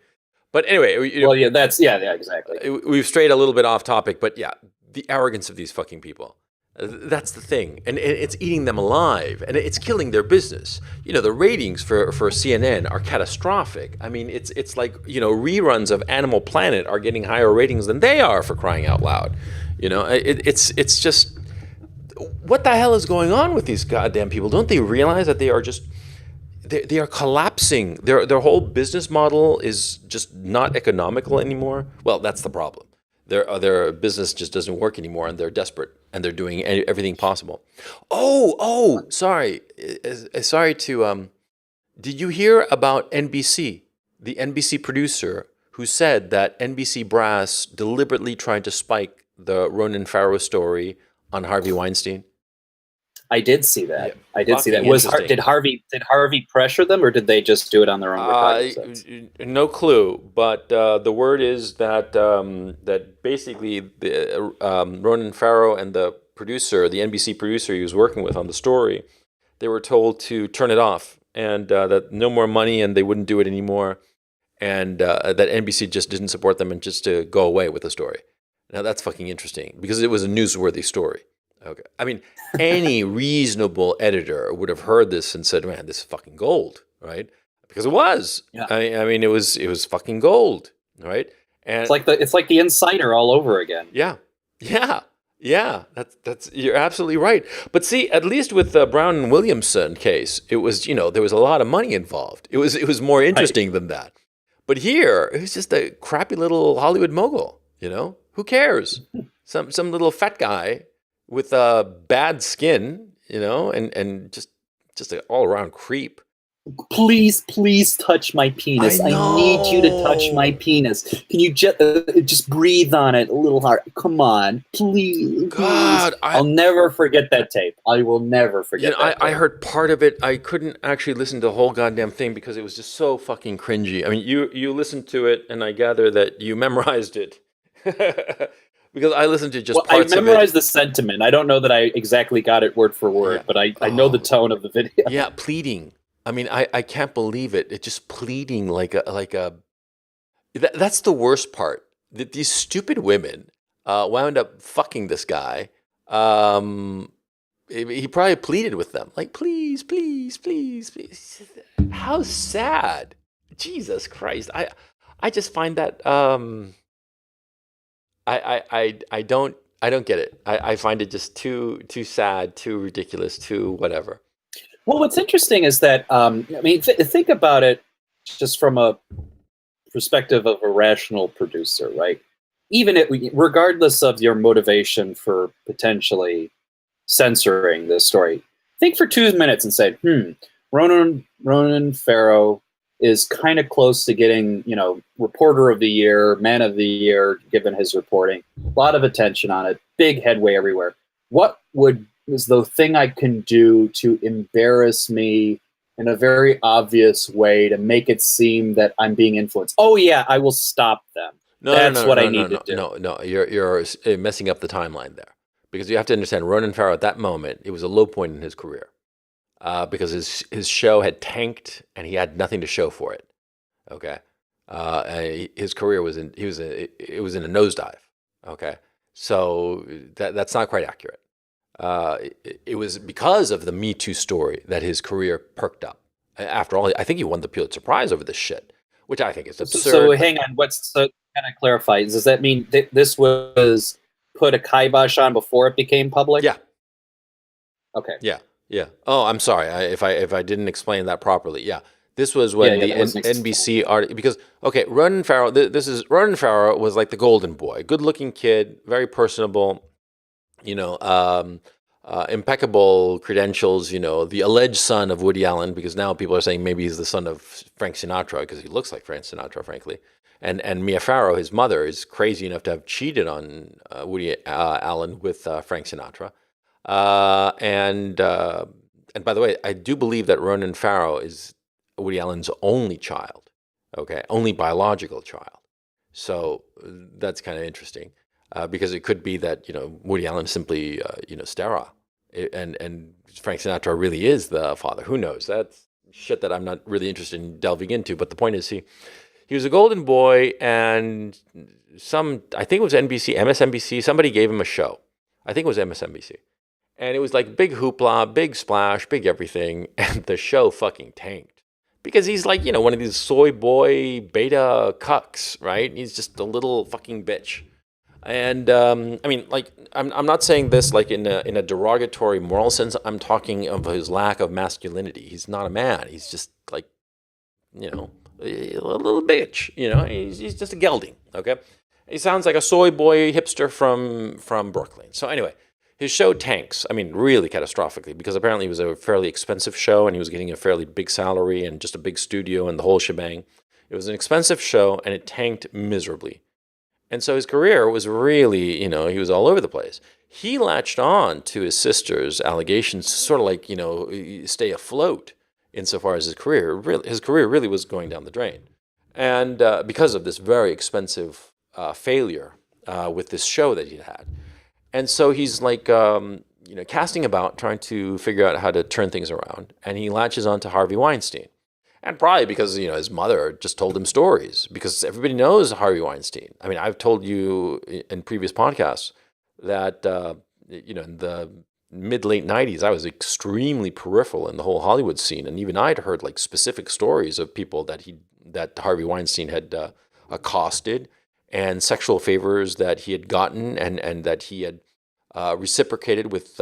But anyway, exactly. We've strayed a little bit off topic, but yeah, the arrogance of these fucking people. That's the thing, and it's eating them alive, and it's killing their business. The ratings for CNN are catastrophic. I mean, it's like, reruns of Animal Planet are getting higher ratings than they are, for crying out loud. It's just what the hell is going on with these goddamn people? Don't they realize that they are just they are collapsing? Their whole business model is just not economical anymore. Well, that's the problem. Their business just doesn't work anymore, and they're desperate, and they're doing everything possible. Sorry, sorry to. Did you hear about NBC? The NBC producer who said that NBC brass deliberately tried to spike the Ronan Farrow story on Harvey Weinstein. I did see that. Yeah, I did see that. fucking interesting. Did Harvey pressure them, or did they just do it on their own regardless? No clue, but the word is that that basically the Ronan Farrow and the producer, the NBC producer he was working with on the story, they were told to turn it off and that no more money and they wouldn't do it anymore, and that NBC just didn't support them and just to go away with the story. Now that's fucking interesting because it was a newsworthy story. Okay, I mean, any reasonable editor would have heard this and said, "Man, this is fucking gold," right? Because it was. Yeah. I mean, it was fucking gold, right? And it's like the Insider all over again. yeah. That's you're absolutely right. But see, at least with the Brown and Williamson case, it was there was a lot of money involved. It was more interesting than that. But here, it was just a crappy little Hollywood mogul. Who cares? Some little fat guy with bad skin, and just an all around creep. Please touch my penis. I need you to touch my penis. Can you just breathe on it a little hard? Come on, please. God, I'll never forget that tape. I will never forget that tape. I heard part of it. I couldn't actually listen to the whole goddamn thing because it was just so fucking cringy. I mean, you listened to it, and I gather that you memorized it. Because I listened to just parts of it. I memorized the sentiment. I don't know that I exactly got it word for word, but I know the tone of the video. Yeah, pleading. I mean, I can't believe it. It's just pleading like a. That's the worst part. That these stupid women wound up fucking this guy. He probably pleaded with them, like, please, please, please, please. How sad! Jesus Christ! I just find that I don't get it. I find it just too sad, too ridiculous, too whatever. Well, what's interesting is that think about it just from a perspective of a rational producer, right? Regardless of your motivation for potentially censoring this story, think for 2 minutes and say, Ronan Farrow is kind of close to getting, Reporter of the Year, Man of the Year, given his reporting. A lot of attention on it, big headway everywhere. What is the thing I can do to embarrass me in a very obvious way to make it seem that I'm being influenced? Oh yeah, I will stop them. That's what I need to do. No, you're messing up the timeline there. Because you have to understand, Ronan Farrow at that moment, it was a low point in his career. Because his show had tanked and he had nothing to show for it. Okay, his career was in a nosedive. Okay, so that's not quite accurate. It was because of the Me Too story that his career perked up. After all, I think he won the Pulitzer Prize over this shit, which I think is absurd. So hang on, kind of clarify? Does that mean this was put a kibosh on before it became public? Yeah. Okay. Yeah. Oh, I'm sorry if I didn't explain that properly. Yeah, this was when the NBC article, because Ronan Farrow. Ronan Farrow was like the golden boy, good-looking kid, very personable. Impeccable credentials. The alleged son of Woody Allen, because now people are saying maybe he's the son of Frank Sinatra because he looks like Frank Sinatra, frankly. And Mia Farrow, his mother, is crazy enough to have cheated on Woody Allen with Frank Sinatra. And by the way, I do believe that Ronan Farrow is Woody Allen's only child, only biological child. So that's kind of interesting, because it could be that Woody Allen is simply sterile, and Frank Sinatra really is the father. Who knows? That's shit that I'm not really interested in delving into. But the point is, he was a golden boy, and I think it was NBC, MSNBC. Somebody gave him a show. I think it was MSNBC. And it was like big hoopla, big splash, big everything. And the show fucking tanked. Because he's like, one of these soy boy beta cucks, right? He's just a little fucking bitch. And I mean, like, I'm not saying this like in a derogatory moral sense. I'm talking of his lack of masculinity. He's not a man. He's just like, you know, a little bitch. He's just a gelding. Okay, he sounds like a soy boy hipster from Brooklyn. So anyway, his show tanks. I mean, really catastrophically, because apparently it was a fairly expensive show, and he was getting a fairly big salary and just a big studio and the whole shebang. It was an expensive show, and it tanked miserably. And so his career was really, he was all over the place. He latched on to his sister's allegations to sort of like, stay afloat insofar as his career really was going down the drain. And because of this very expensive failure with this show that he'd had. And so he's like, casting about, trying to figure out how to turn things around. And he latches on to Harvey Weinstein. And probably because, his mother just told him stories, because everybody knows Harvey Weinstein. I mean, I've told you in previous podcasts that, in the mid-late 90s, I was extremely peripheral in the whole Hollywood scene. And even I'd heard like specific stories of people that Harvey Weinstein had accosted, and sexual favors that he had gotten and that he had reciprocated with,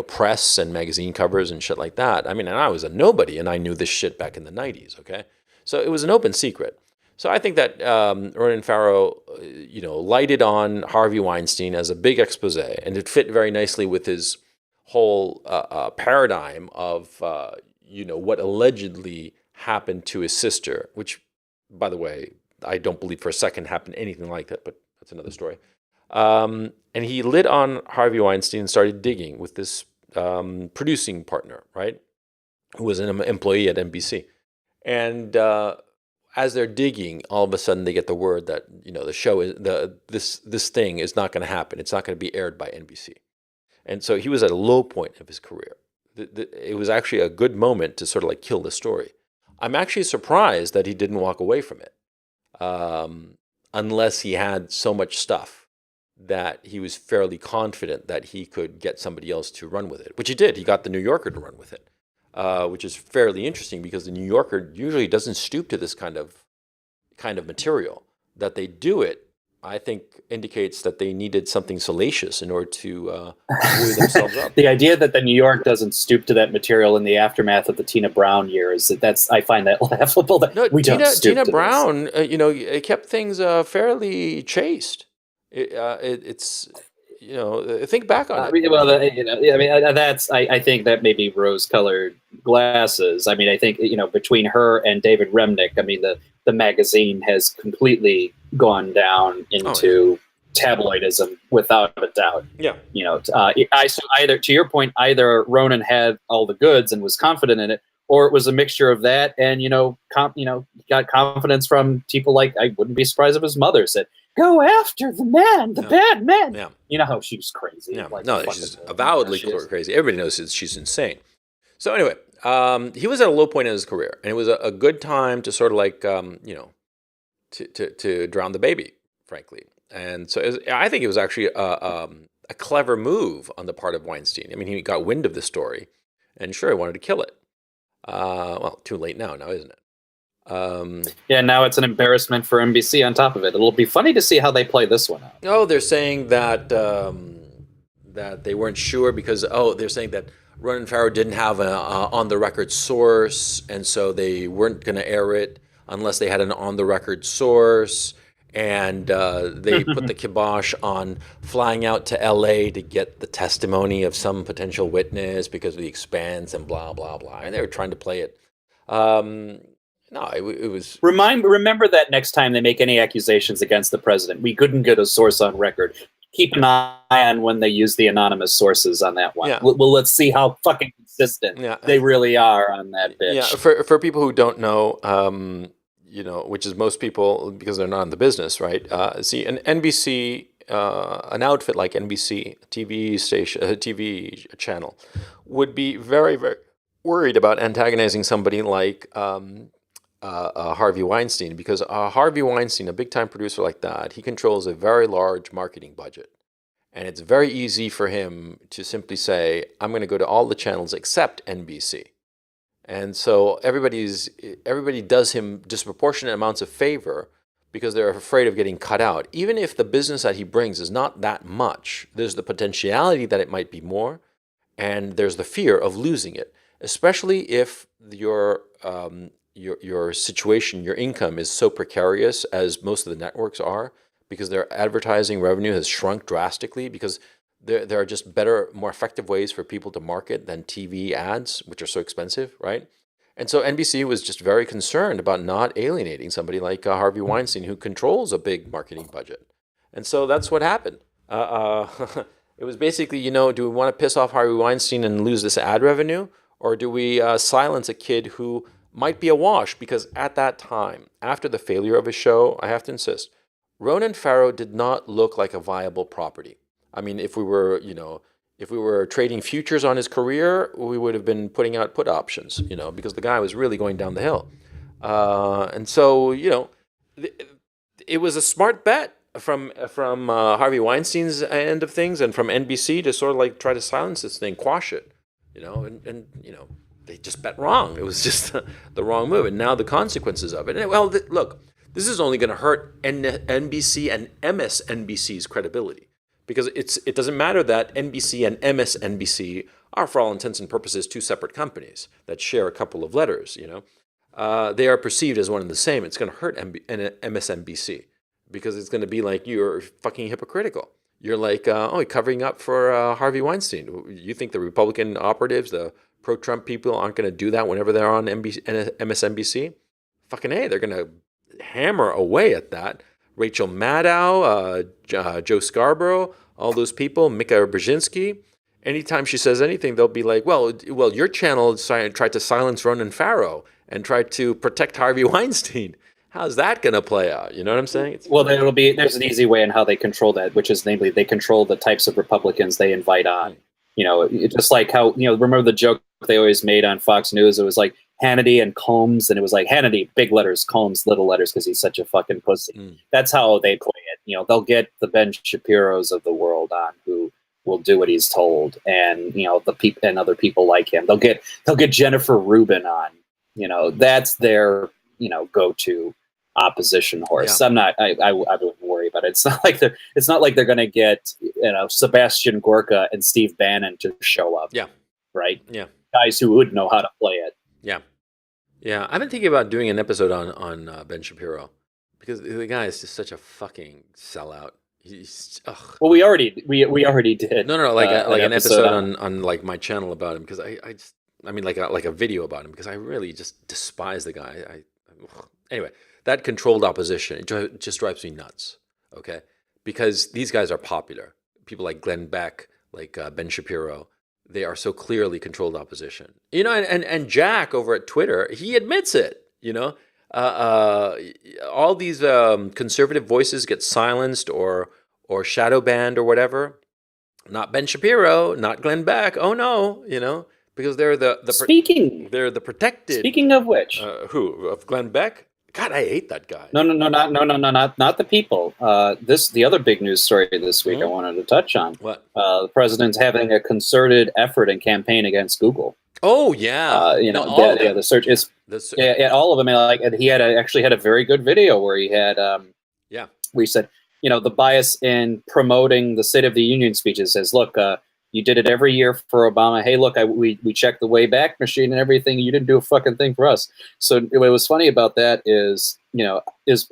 press and magazine covers and shit like that. I mean, and I was a nobody, and I knew this shit back in the 90s, okay? So it was an open secret. So I think that Ronan Farrow, lighted on Harvey Weinstein as a big expose, and it fit very nicely with his whole paradigm of, what allegedly happened to his sister, which, by the way, I don't believe for a second happened anything like that, but that's another story. And he lit on Harvey Weinstein and started digging with this producing partner, right, who was an employee at NBC. And as they're digging, all of a sudden they get the word that the show is this thing is not going to happen. It's not going to be aired by NBC. And so he was at a low point of his career. It was actually a good moment to sort of like kill the story. I'm actually surprised that he didn't walk away from it, unless he had so much stuff that he was fairly confident that he could get somebody else to run with it, which he did. He got the New Yorker to run with it, which is fairly interesting because the New Yorker usually doesn't stoop to this kind of material. That they do it, I think, indicates that they needed something salacious in order to buoy themselves up. The idea that the New York doesn't stoop to that material in the aftermath of the Tina Brown years, I find that laughable. That No, we don't stoop Tina to Brown, it kept things fairly chaste. It's think back on it. I think that may be rose-colored glasses. I mean, I think between her and David Remnick, I mean the magazine has completely gone down into tabloidism without a doubt. Yeah. Either to your point, either Ronan had all the goods and was confident in it, or it was a mixture of that and got confidence from people like, I wouldn't be surprised if his mother said, "Go after the man, the bad man." Yeah. You know how she was crazy. Yeah. No, she's avowedly crazy. Everybody knows she's insane. So anyway, he was at a low point in his career, and it was a good time to sort of like, to drown the baby, frankly. And so I think it was actually a clever move on the part of Weinstein. I mean, he got wind of the story, and sure, he wanted to kill it. Well, too late now, isn't it? Now it's an embarrassment for NBC on top of it. It'll be funny to see how they play this one out. Oh, they're saying that that they weren't sure because they're saying that Ronan Farrow didn't have an on-the-record source, and so they weren't going to air it unless they had an on-the-record source. And they put the kibosh on flying out to L.A. to get the testimony of some potential witness because of the expense and blah, blah, blah. And they were trying to play it. No, it was... Remember that next time they make any accusations against the president, we couldn't get a source on record. Keep an eye on when they use the anonymous sources on that one. Yeah. Well, let's see how fucking consistent they really are on that bitch. Yeah, for people who don't know... which is most people because they're not in the business, right? See, an NBC, an outfit like NBC, a TV channel, would be very, very worried about antagonizing somebody like Harvey Weinstein, because Harvey Weinstein, a big-time producer like that, he controls a very large marketing budget. And it's very easy for him to simply say, I'm going to go to all the channels except NBC. And so everybody does him disproportionate amounts of favor because they're afraid of getting cut out. Even if the business that he brings is not that much, there's the potentiality that it might be more, and there's the fear of losing it, especially if your situation, your income is so precarious as most of the networks are, because their advertising revenue has shrunk drastically because there are just better, more effective ways for people to market than TV ads, which are so expensive, right? And so NBC was just very concerned about not alienating somebody like Harvey Weinstein, who controls a big marketing budget. And so that's what happened. It was basically, do we want to piss off Harvey Weinstein and lose this ad revenue? Or do we silence a kid who might be awash? Because at that time, after the failure of his show, I have to insist, Ronan Farrow did not look like a viable property. I mean, if we were trading futures on his career, we would have been putting out put options, because the guy was really going down the hill. And so, it was a smart bet from Harvey Weinstein's end of things and from NBC to sort of like try to silence this thing, quash it, and they just bet wrong. It was just the wrong move. And now the consequences of it. And look, this is only going to hurt NBC and MSNBC's credibility. Because it doesn't matter that NBC and MSNBC are, for all intents and purposes, two separate companies that share a couple of letters. They are perceived as one and the same. It's going to hurt MSNBC because it's going to be like you're fucking hypocritical. You're like, you're covering up for Harvey Weinstein. You think the Republican operatives, the pro-Trump people, aren't going to do that whenever they're on MSNBC? Fucking A, they're going to hammer away at that. Rachel Maddow, Joe Scarborough, all those people, Mika Brzezinski. Anytime she says anything, they'll be like, well, your channel tried to silence Ronan Farrow and tried to protect Harvey Weinstein. How's that going to play out? You know what I'm saying? There's an easy way in how they control that, which is namely they control the types of Republicans they invite on. Just like how, remember the joke they always made on Fox News? It was like Hannity and Combs, and it was like Hannity, big letters, Combs, little letters, because he's such a fucking pussy. That's how they play it. They'll get the Ben Shapiros of the world on who will do what he's told, and the people and other people like him. They'll get Jennifer Rubin on. That's their go-to opposition horse. Yeah. I wouldn't worry about it. It's not like they're going to get Sebastian Gorka and Steve Bannon to show up. Yeah. Right. Yeah. Guys who would know how to play it. Yeah. I've been thinking about doing an episode on Ben Shapiro because the guy is just such a fucking sellout. He's well, we already did. No, like an episode on like my channel about him because I mean like a video about him because I really just despise the guy. Anyway, that controlled opposition, it just drives me nuts. Okay, because these guys are popular. People like Glenn Beck, like Ben Shapiro. They are so clearly controlled opposition. And Jack over at Twitter, he admits it. All these conservative voices get silenced or shadow banned or whatever. Not Ben Shapiro, not Glenn Beck. Oh no, because they're they're the protected. Speaking of which, who of Glenn Beck? God, I hate that guy. No, not the people. The other big news story this week I wanted to touch on. What? The president's having a concerted effort and campaign against Google. Oh yeah, the search is all of them. And he actually had a very good video where he had where he said the bias in promoting the State of the Union speeches says, look, you did it every year for Obama. Hey, look, we checked the Wayback Machine and everything. You didn't do a fucking thing for us. So what was funny about that is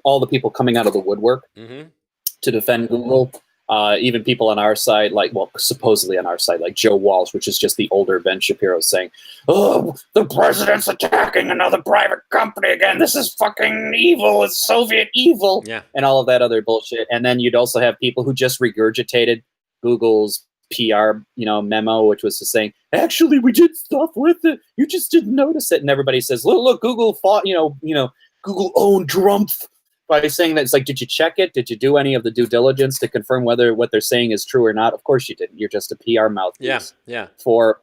all the people coming out of the woodwork to defend Google. Even people on our side, supposedly on our side, like Joe Walsh, which is just the older Ben Shapiro saying, oh, the president's attacking another private company again. This is fucking evil. It's Soviet evil. Yeah. And all of that other bullshit. And then you'd also have people who just regurgitated Google's PR, memo, which was saying, actually, we did stuff with it. You just didn't notice it. And everybody says, look, Google fought, Google owned Trump by saying that. It's like, did you check it? Did you do any of the due diligence to confirm whether what they're saying is true or not? Of course you didn't. You're just a PR mouthpiece for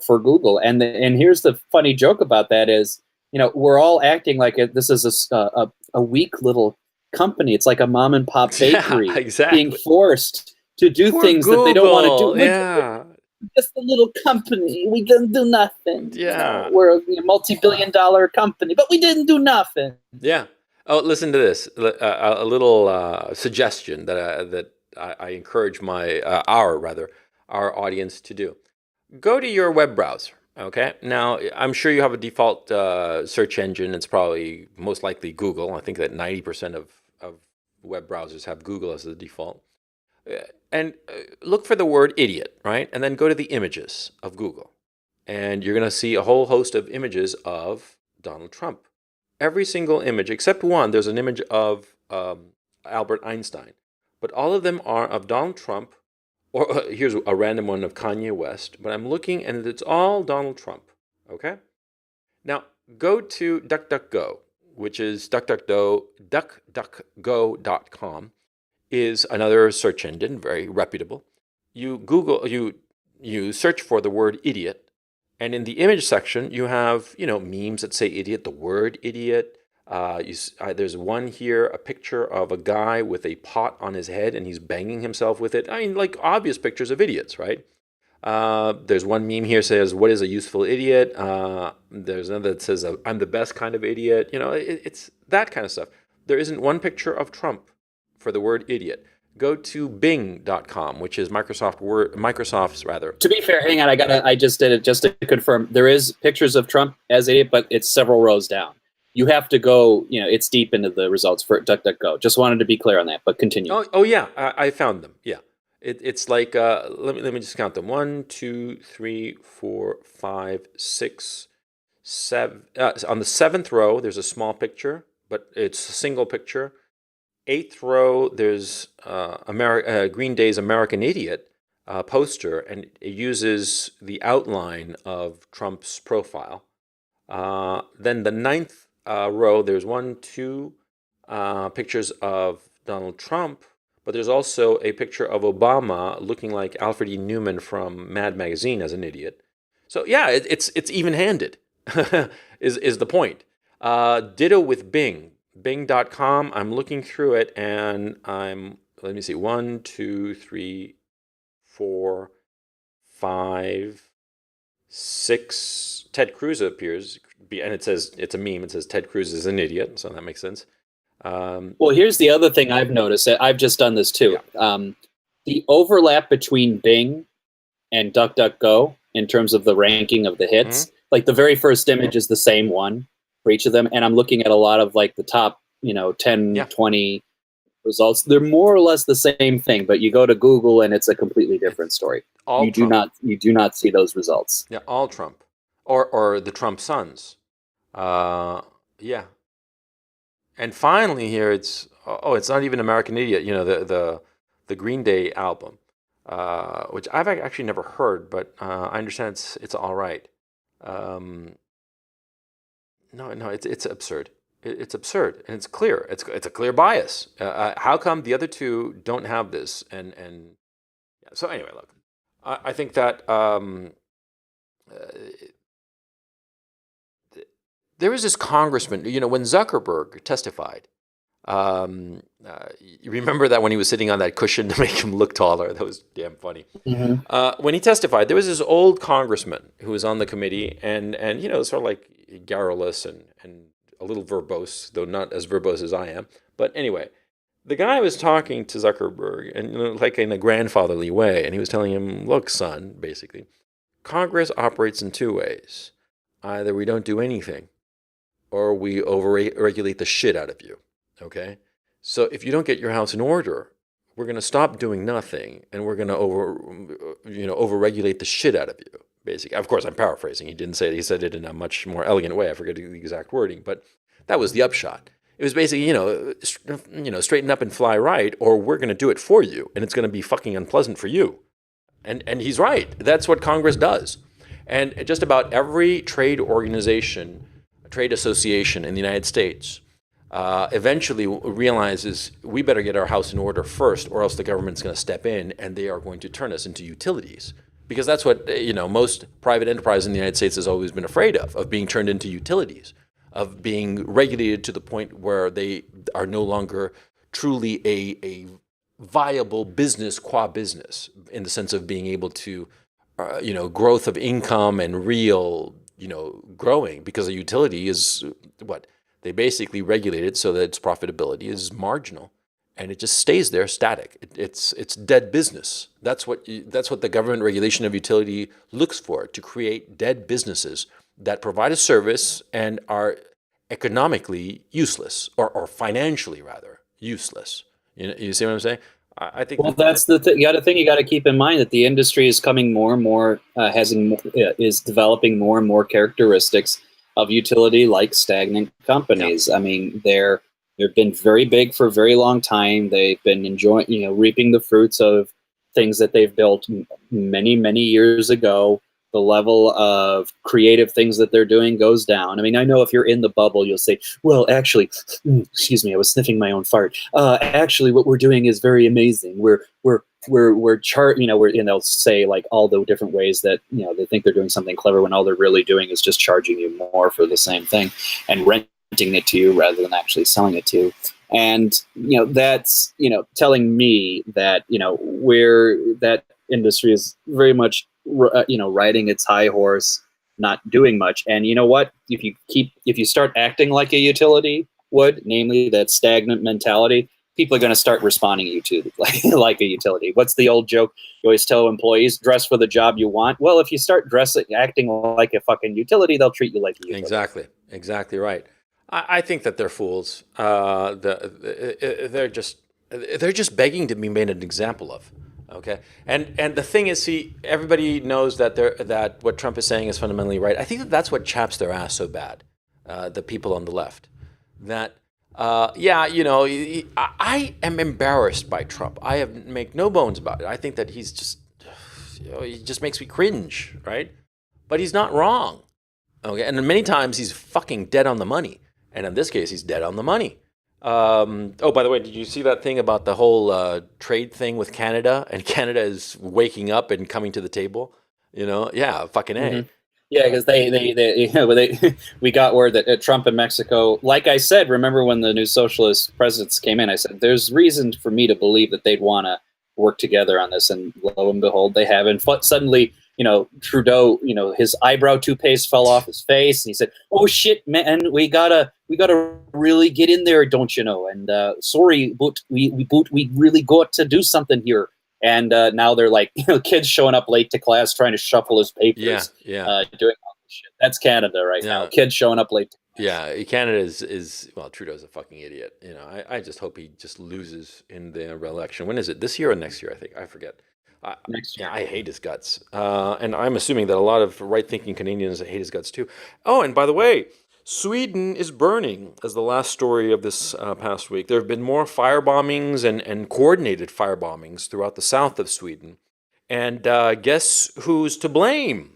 Google. And here's the funny joke about that is, we're all acting like this is a weak little company. It's like a mom and pop bakery being forced to do things Google, that they don't want to do. Yeah. We're just a little company. We didn't do nothing. Yeah. We're a multi-billion-dollar company, but we didn't do nothing. Yeah. Oh, listen to this. A little suggestion that I encourage our audience to do. Go to your web browser. Okay. Now, I'm sure you have a default search engine. It's probably most likely Google. I think that 90% of web browsers have Google as the default. And look for the word idiot, right? And then go to the images of Google. And you're going to see a whole host of images of Donald Trump. Every single image, except one, there's an image of Albert Einstein. But all of them are of Donald Trump, or here's a random one of Kanye West. But I'm looking, and it's all Donald Trump. Okay? Now, go to DuckDuckGo, which is duckduckgo.com, is another search engine, very reputable. You search for the word idiot, and in the image section, you have, memes that say idiot, the word idiot. There's one here, a picture of a guy with a pot on his head, and he's banging himself with it. I mean, like obvious pictures of idiots, right? There's one meme here says, "What is a useful idiot?" There's another that says, "I'm the best kind of idiot." It's that kind of stuff. There isn't one picture of Trump for the word idiot. Go to Bing.com, which is Microsoft's rather. To be fair, hang on, I just did it just to confirm. There is pictures of Trump as idiot, but it's several rows down. You have to go, it's deep into the results for DuckDuckGo. Just wanted to be clear on that, but continue. Oh yeah, I found them. Yeah, it's like let me just count them: 1, 2, 3, 4, 5, 6, 7. On the 7th row, there's a small picture, but it's a single picture. 8th row, there's Green Day's American Idiot poster, and it uses the outline of Trump's profile. Then the 9th row, there's 1, 2 pictures of Donald Trump, but there's also a picture of Obama looking like Alfred E. Newman from Mad Magazine as an idiot. So yeah, it's even-handed, is the point. Ditto with Bing. Bing.com, I'm looking through it, and let me see, 1, 2, 3, 4, 5, 6. Ted Cruz appears, and it says, it's a meme, it says Ted Cruz is an idiot, so that makes sense. Well, here's the other thing I've noticed. I've just done this too. Yeah. The overlap between Bing and DuckDuckGo in terms of the ranking of the hits, like the very first image is the same one for each of them, and I'm looking at a lot of like the top 10 20 results. They're more or less the same thing, but you go to Google and it's a completely different story. You do not see those results. Yeah, all Trump or the Trump sons. Yeah. And finally here it's not even American Idiot, the Green Day album, which I've actually never heard, but I understand it's all right. No, it's absurd. It's absurd, and it's clear. It's a clear bias. How come the other two don't have this? And yeah. So anyway, look, I think that there was this congressman. When Zuckerberg testified, you remember that when he was sitting on that cushion to make him look taller? That was damn funny. Mm-hmm. When he testified, there was this old congressman who was on the committee, and sort of like garrulous and a little verbose, though not as verbose as I am. But anyway, the guy was talking to Zuckerberg, and like in a grandfatherly way, and he was telling him, "Look, son, basically, Congress operates in 2 ways. Either we don't do anything, or we over-regulate the shit out of you. Okay? So if you don't get your house in order, we're going to stop doing nothing, and we're going to over-regulate the shit out of you." Basically, of course, I'm paraphrasing. He didn't say it. He said it in a much more elegant way. I forget the exact wording, but that was the upshot. It was basically, straighten up and fly right, or we're going to do it for you, and it's going to be fucking unpleasant for you. And he's right. That's what Congress does. And just about every trade organization, trade association in the United States eventually realizes we better get our house in order first, or else the government's going to step in and they are going to turn us into utilities. Because that's what, most private enterprise in the United States has always been afraid of being turned into utilities, of being regulated to the point where they are no longer truly a viable business qua business, in the sense of being able to, growth of income and real, growing, because a utility is They basically regulate it so that its profitability is marginal, and it just stays there static. It's dead business. That's what the government regulation of utility looks for, to create dead businesses that provide a service and are economically useless, or financially rather useless. You see what I'm saying? I think Well, that's the thing you got to keep in mind, that the industry is coming more and more, is developing more and more characteristics of utility like stagnant yeah, companies. I mean, they've been very big for a very long time. They've been enjoying, reaping the fruits of things that they've built many, many years ago. The level of creative things that they're doing goes down. I mean, I know if you're in the bubble, you'll say, well, actually, excuse me, I was sniffing my own fart. Actually, what we're doing is very amazing. They'll say like all the different ways that, they think they're doing something clever, when all they're really doing is just charging you more for the same thing and renting it to you rather than actually selling it to you. And, that's, telling me that, where that industry is very much, riding its high horse, not doing much. And you know what? If you start acting like a utility would, namely that stagnant mentality, people are going to start responding you to like a utility. What's the old joke you always tell employees? Dress for the job you want. Well, if you start acting like a fucking utility, they'll treat you like a utility. exactly right. I think that they're fools. They're just begging to be made an example of. Okay, and the thing is, see, everybody knows that what Trump is saying is fundamentally right. I think that's what chaps their ass so bad. The people on the left, that I am embarrassed by Trump. Make no bones about it. I think that he's just, he just makes me cringe, right? But he's not wrong. Okay, and many times he's fucking dead on the money, and in this case, he's dead on the money. Oh, by the way, did you see that thing about the whole trade thing with Canada? And Canada is waking up and coming to the table. Yeah, fucking A. Mm-hmm. Yeah, because we got word that Trump and Mexico, like I said, remember when the new socialist presidents came in, I said, there's reason for me to believe that they'd want to work together on this. And lo and behold, they have. And suddenly, Trudeau, his eyebrow toothpaste fell off his face. And he said, oh, shit, man, we gotta really get in there, don't you know? And sorry, but we really got to do something here. And now they're like, kids showing up late to class trying to shuffle his papers. Doing all this shit. That's Canada right now. Kids showing up late to class. Yeah, Canada is well, Trudeau's a fucking idiot. I just hope he just loses in the re-election. When is it? This year or next year? I think, I forget. Next year. Yeah, I hate his guts. And I'm assuming that a lot of right-thinking Canadians hate his guts too. Oh, and by the way, Sweden is burning as the last story of this past week. There have been more fire bombings and coordinated fire bombings throughout the south of Sweden. And guess who's to blame?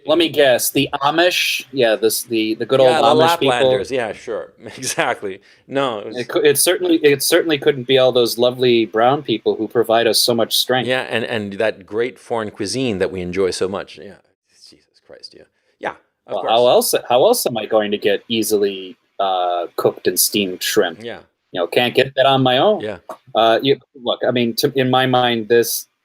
Let me guess. The Amish? Yeah, the good old Amish the Laplanders. people. Yeah, sure. Exactly. No. It certainly couldn't be all those lovely brown people who provide us so much strength. Yeah, and that great foreign cuisine that we enjoy so much. Yeah. Jesus Christ, yeah. Yeah. Of course. How else am I going to get easily cooked and steamed shrimp? Yeah. Can't get that on my own. Yeah. Look, I mean, in my mind,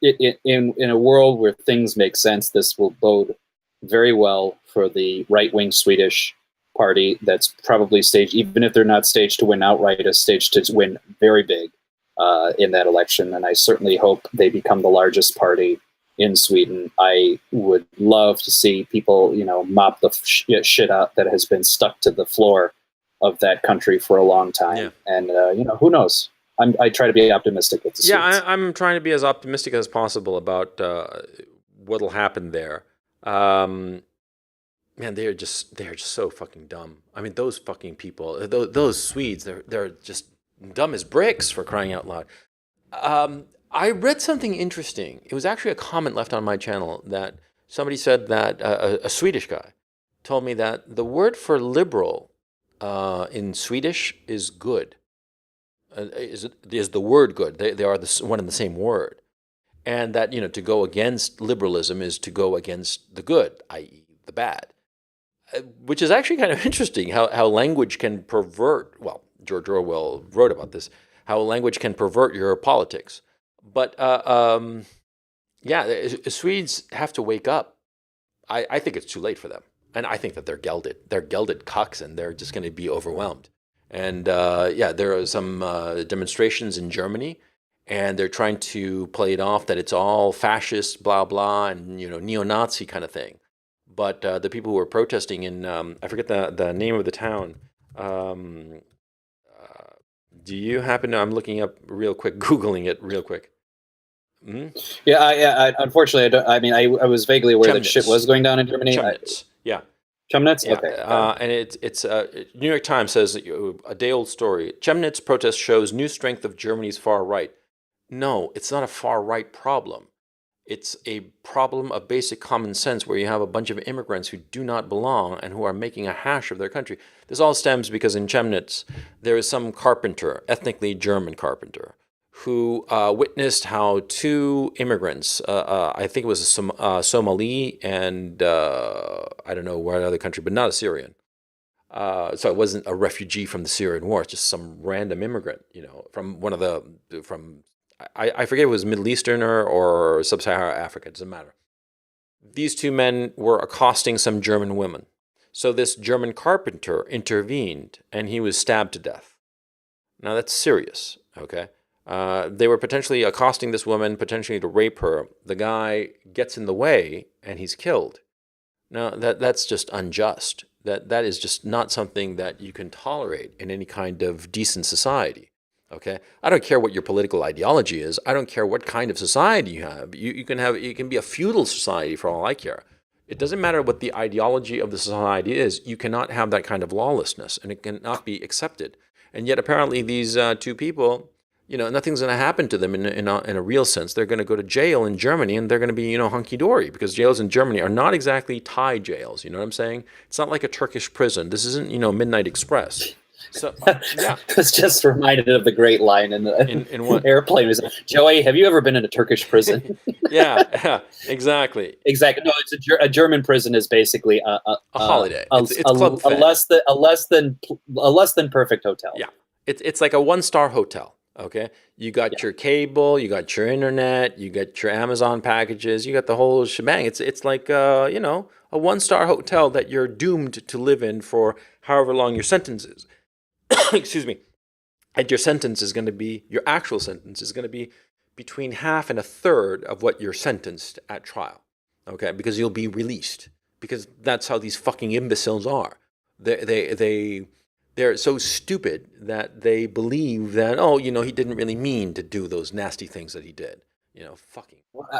in a world where things make sense, this will bode very well for the right-wing Swedish party that's probably staged, even if they're not staged to win outright, is staged to win very big in that election. And I certainly hope they become the largest party in Sweden. I would love to see people, mop the shit out that has been stuck to the floor of that country for a long time. Yeah. And, who knows? I try to be optimistic with the Swedes. Yeah, I'm trying to be as optimistic as possible about what'll happen there. Man, they're just so fucking dumb. I mean, those fucking people, those Swedes, they're just dumb as bricks, for crying out loud. I read something interesting. It was actually a comment left on my channel that somebody said that a Swedish guy told me that the word for liberal in Swedish is good. Is the word good? They are one and the same word. And that, to go against liberalism is to go against the good, i.e. the bad. Which is actually kind of interesting, how language can pervert, well, George Orwell wrote about this, how language can pervert your politics. But, Swedes have to wake up. I think it's too late for them. And I think that they're gelded. They're gelded cucks, and they're just going to be overwhelmed. And yeah, there are some demonstrations in Germany, and they're trying to play it off that it's all fascist, blah blah, and neo-Nazi kind of thing. But the people who are protesting in I forget the name of the town. Um, uh, do you happen to? I'm looking up real quick, googling it real quick. Hmm? Yeah, unfortunately, I don't. I mean, I was vaguely aware that shit Chemnitz. was going down in Germany. Chemnitz. Yeah. Chemnitz? Yeah, Okay, got and it's New York Times says a day old story. Chemnitz protest shows new strength of Germany's far right. No, it's not a far right problem. It's a problem of basic common sense where you have a bunch of immigrants who do not belong and who are making a hash of their country. This all stems because in Chemnitz there is some carpenter, ethnically German carpenter, who witnessed how two immigrants, I think it was a Somali and I don't know what other country, but not a Syrian. So it wasn't a refugee from the Syrian war, it's just some random immigrant, from one of from, I forget if it was Middle Easterner or Sub-Saharan Africa, it doesn't matter. These two men were accosting some German women. So this German carpenter intervened and he was stabbed to death. Now that's serious, okay? They were potentially accosting this woman, potentially to rape her. The guy gets in the way and he's killed. Now that's just unjust. That is just not something that you can tolerate in any kind of decent society. Okay? I don't care what your political ideology is. I don't care what kind of society you have. You can be a feudal society for all I care. It doesn't matter what the ideology of the society is. You cannot have that kind of lawlessness, and it cannot be accepted. And yet, apparently, these two people, nothing's going to happen to them in a real sense. They're going to go to jail in Germany, and they're going to be, hunky dory, because jails in Germany are not exactly Thai jails. You know what I'm saying? It's not like a Turkish prison. This isn't, Midnight Express. So yeah, I was just reminded of the great line in the in what? airplane. Was Joey, have you ever been in a Turkish prison? Yeah, exactly. Exactly. No, it's a German prison is basically A holiday. It's club a fed. less than perfect hotel. Yeah, it's like a 1-star hotel. Okay, you got your cable, you got your internet, you got your Amazon packages, you got the whole shebang. It's like a 1-star hotel that you're doomed to live in for however long your sentence is. Excuse me. And your actual sentence is going to be between half and a third of what you're sentenced at trial. Okay, because you'll be released. Because that's how these fucking imbeciles are. They're so stupid that they believe that, he didn't really mean to do those nasty things that he did. Fucking.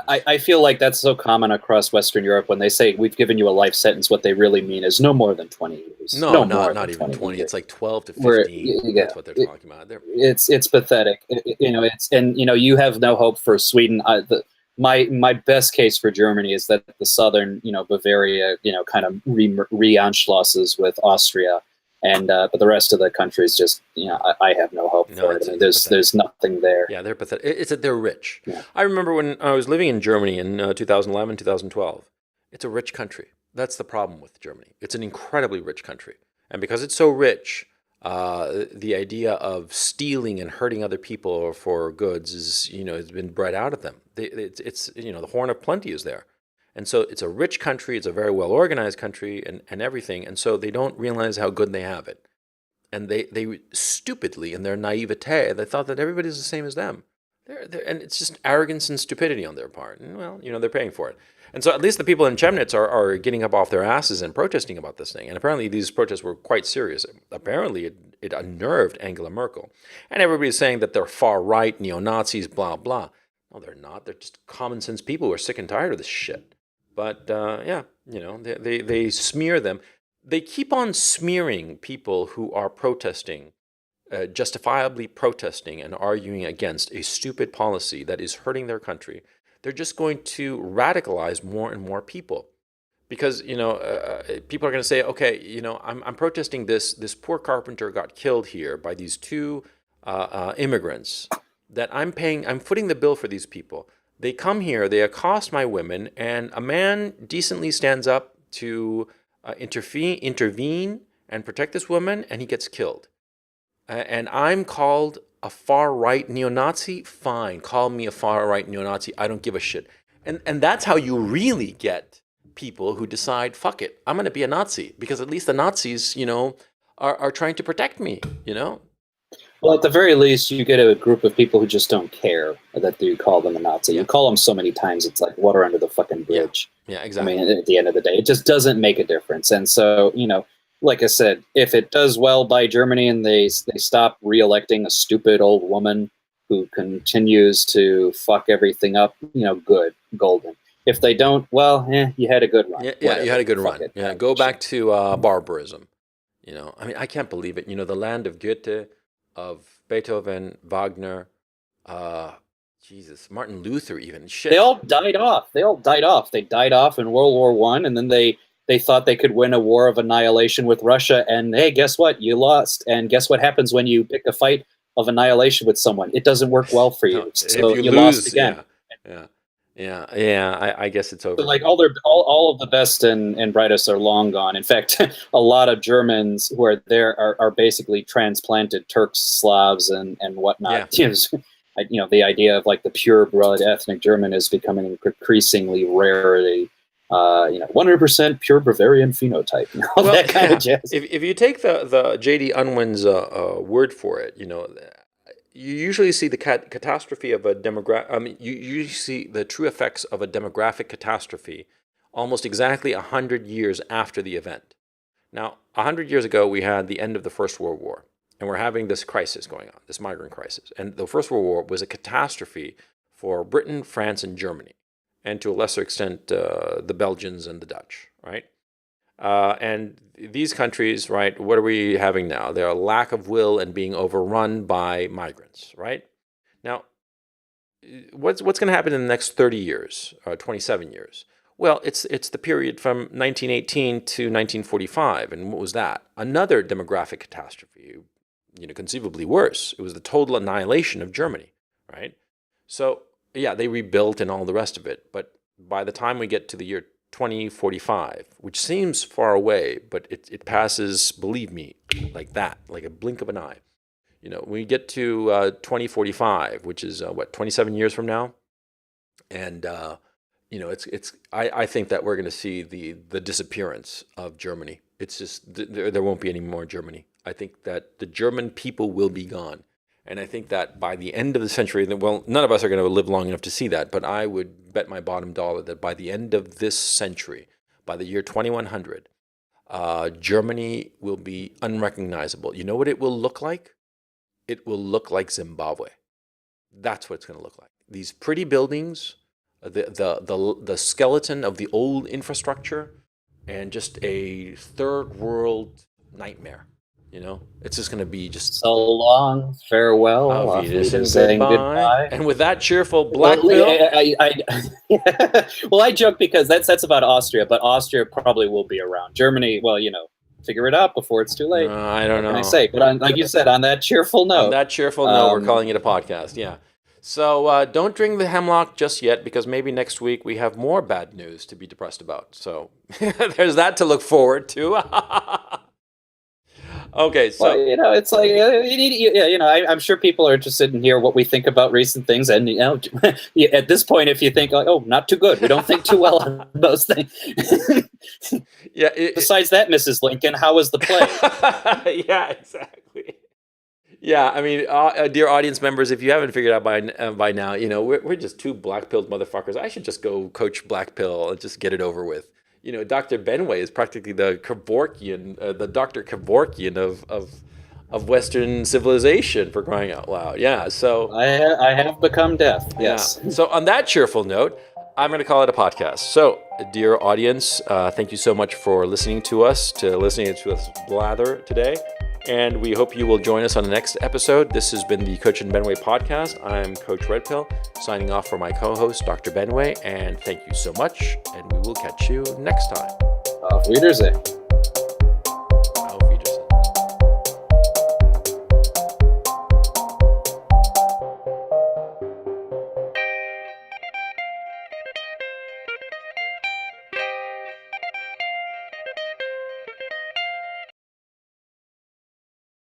I feel like that's so common across Western Europe when they say we've given you a life sentence. What they really mean is no more than 20 years. No, not even 20. It's like 12 to 15. That's what they're talking about. It's pathetic. You have no hope for Sweden. My best case for Germany is that the southern, Bavaria, kind of re-Anschlusses with Austria. And but the rest of the country is just, I have no hope for it. I mean, there's nothing there. Yeah, they're pathetic. It's that they're rich. Yeah. I remember when I was living in Germany in 2011, 2012. It's a rich country. That's the problem with Germany. It's an incredibly rich country. And because it's so rich, the idea of stealing and hurting other people for goods has been bred out of them. It's the horn of plenty is there. And so it's a rich country, it's a very well-organized country and everything, and so they don't realize how good they have it. And they stupidly, in their naivete, they thought that everybody's the same as them. And it's just arrogance and stupidity on their part. And, well, they're paying for it. And so at least the people in Chemnitz are getting up off their asses and protesting about this thing. And apparently these protests were quite serious. Apparently it unnerved Angela Merkel. And everybody's saying that they're far-right, neo-Nazis, blah, blah. No, they're not. They're just common-sense people who are sick and tired of this shit. But they smear them. They keep on smearing people who are protesting, justifiably protesting and arguing against a stupid policy that is hurting their country. They're just going to radicalize more and more people. Because, people are going to say, okay, I'm protesting this. This poor carpenter got killed here by these two immigrants that I'm footing the bill for these people. They come here, they accost my women, and a man decently stands up to intervene and protect this woman, and he gets killed. And I'm called a far-right neo-Nazi? Fine, call me a far-right neo-Nazi. I don't give a shit. And that's how you really get people who decide, fuck it, I'm going to be a Nazi because at least the Nazis, are trying to protect me, Well, at the very least, you get a group of people who just don't care that you call them a Nazi. Yeah. You call them so many times, it's like water under the fucking bridge. Yeah, exactly. I mean, at the end of the day, it just doesn't make a difference. And so, like I said, if it does well by Germany and they stop re-electing a stupid old woman who continues to fuck everything up, good, golden. If they don't, well, you had a good run. Yeah, you had a good Fuck run. it. Yeah, go back to barbarism. I mean, I can't believe it. The land of Goethe, of Beethoven, Wagner, Jesus, Martin Luther, even. Shit. They all died off. They died off in World War I, and then they thought they could win a war of annihilation with Russia. And hey, guess what? You lost. And guess what happens when you pick a fight of annihilation with someone? It doesn't work well for you. No, so if you lost lose, again. Yeah. I guess it's over. So like all of the best and brightest are long gone. In fact, a lot of Germans who are there are basically transplanted Turks, Slavs, and whatnot. Yeah. The idea of like the pure blood ethnic German is becoming increasingly rare. 100% pure Bavarian phenotype. That kind of jazz. If you take the J.D. Unwin's word for it, you usually see the catastrophe of a demographic. I mean, you usually see the true effects of a demographic catastrophe almost exactly 100 years after the event. Now, 100 years ago, we had the end of the First World War, and we're having this crisis going on, this migrant crisis. And the First World War was a catastrophe for Britain, France, and Germany, and to a lesser extent, the Belgians and the Dutch, right? And these countries, right, what are we having now? They're a lack of will and being overrun by migrants, right? Now, what's going to happen in the next 30 years, 27 years? Well, it's the period from 1918 to 1945. And what was that? Another demographic catastrophe, conceivably worse. It was the total annihilation of Germany, right? So, yeah, they rebuilt and all the rest of it. But by the time we get to the year 2045, which seems far away, but it passes, believe me, like that, like a blink of an eye. When we get to 2045, which is 27 years from now, and I think that we're going to see the disappearance of Germany. It's just there won't be any more Germany. I think that the German people will be gone. And I think that by the end of the century, well, none of us are going to live long enough to see that, but I would bet my bottom dollar that by the end of this century, by the year 2100, Germany will be unrecognizable. You know what it will look like? It will look like Zimbabwe. That's what it's going to look like. These pretty buildings, the skeleton of the old infrastructure, and just a third world nightmare. It's just going to be just so long, farewell, auf Wiedersehen, saying goodbye. And with that cheerful black pill, I joke because that's about Austria, but Austria probably will be around. Germany, well, figure it out before it's too late. I don't know. What can I say? But like you said, on that cheerful note, we're calling it a podcast. Yeah. So don't drink the hemlock just yet, because maybe next week we have more bad news to be depressed about. So there's that to look forward to. Okay, so it's like I'm sure people are interested in hear what we think about recent things, and at this point, if you think, not too good, we don't think too well on those things. Yeah. Besides that, Mrs. Lincoln, how was the play? Yeah, exactly. Yeah, I mean, dear audience members, if you haven't figured out by now, we're just two black-pilled motherfuckers. I should just go coach black pill and just get it over with. Dr. Benway is practically the Kevorkian, the Dr. Kevorkian of Western civilization, for crying out loud. Yeah, so I have become deaf. Yes. Yeah. So on that cheerful note, I'm going to call it a podcast. So, dear audience, thank you so much for listening to us blather today. And we hope you will join us on the next episode. This has been the Coach and Benway podcast. I'm Coach Red Pill, signing off for my co-host, Dr. Benway. And thank you so much. And we will catch you next time. Auf Wiedersehen.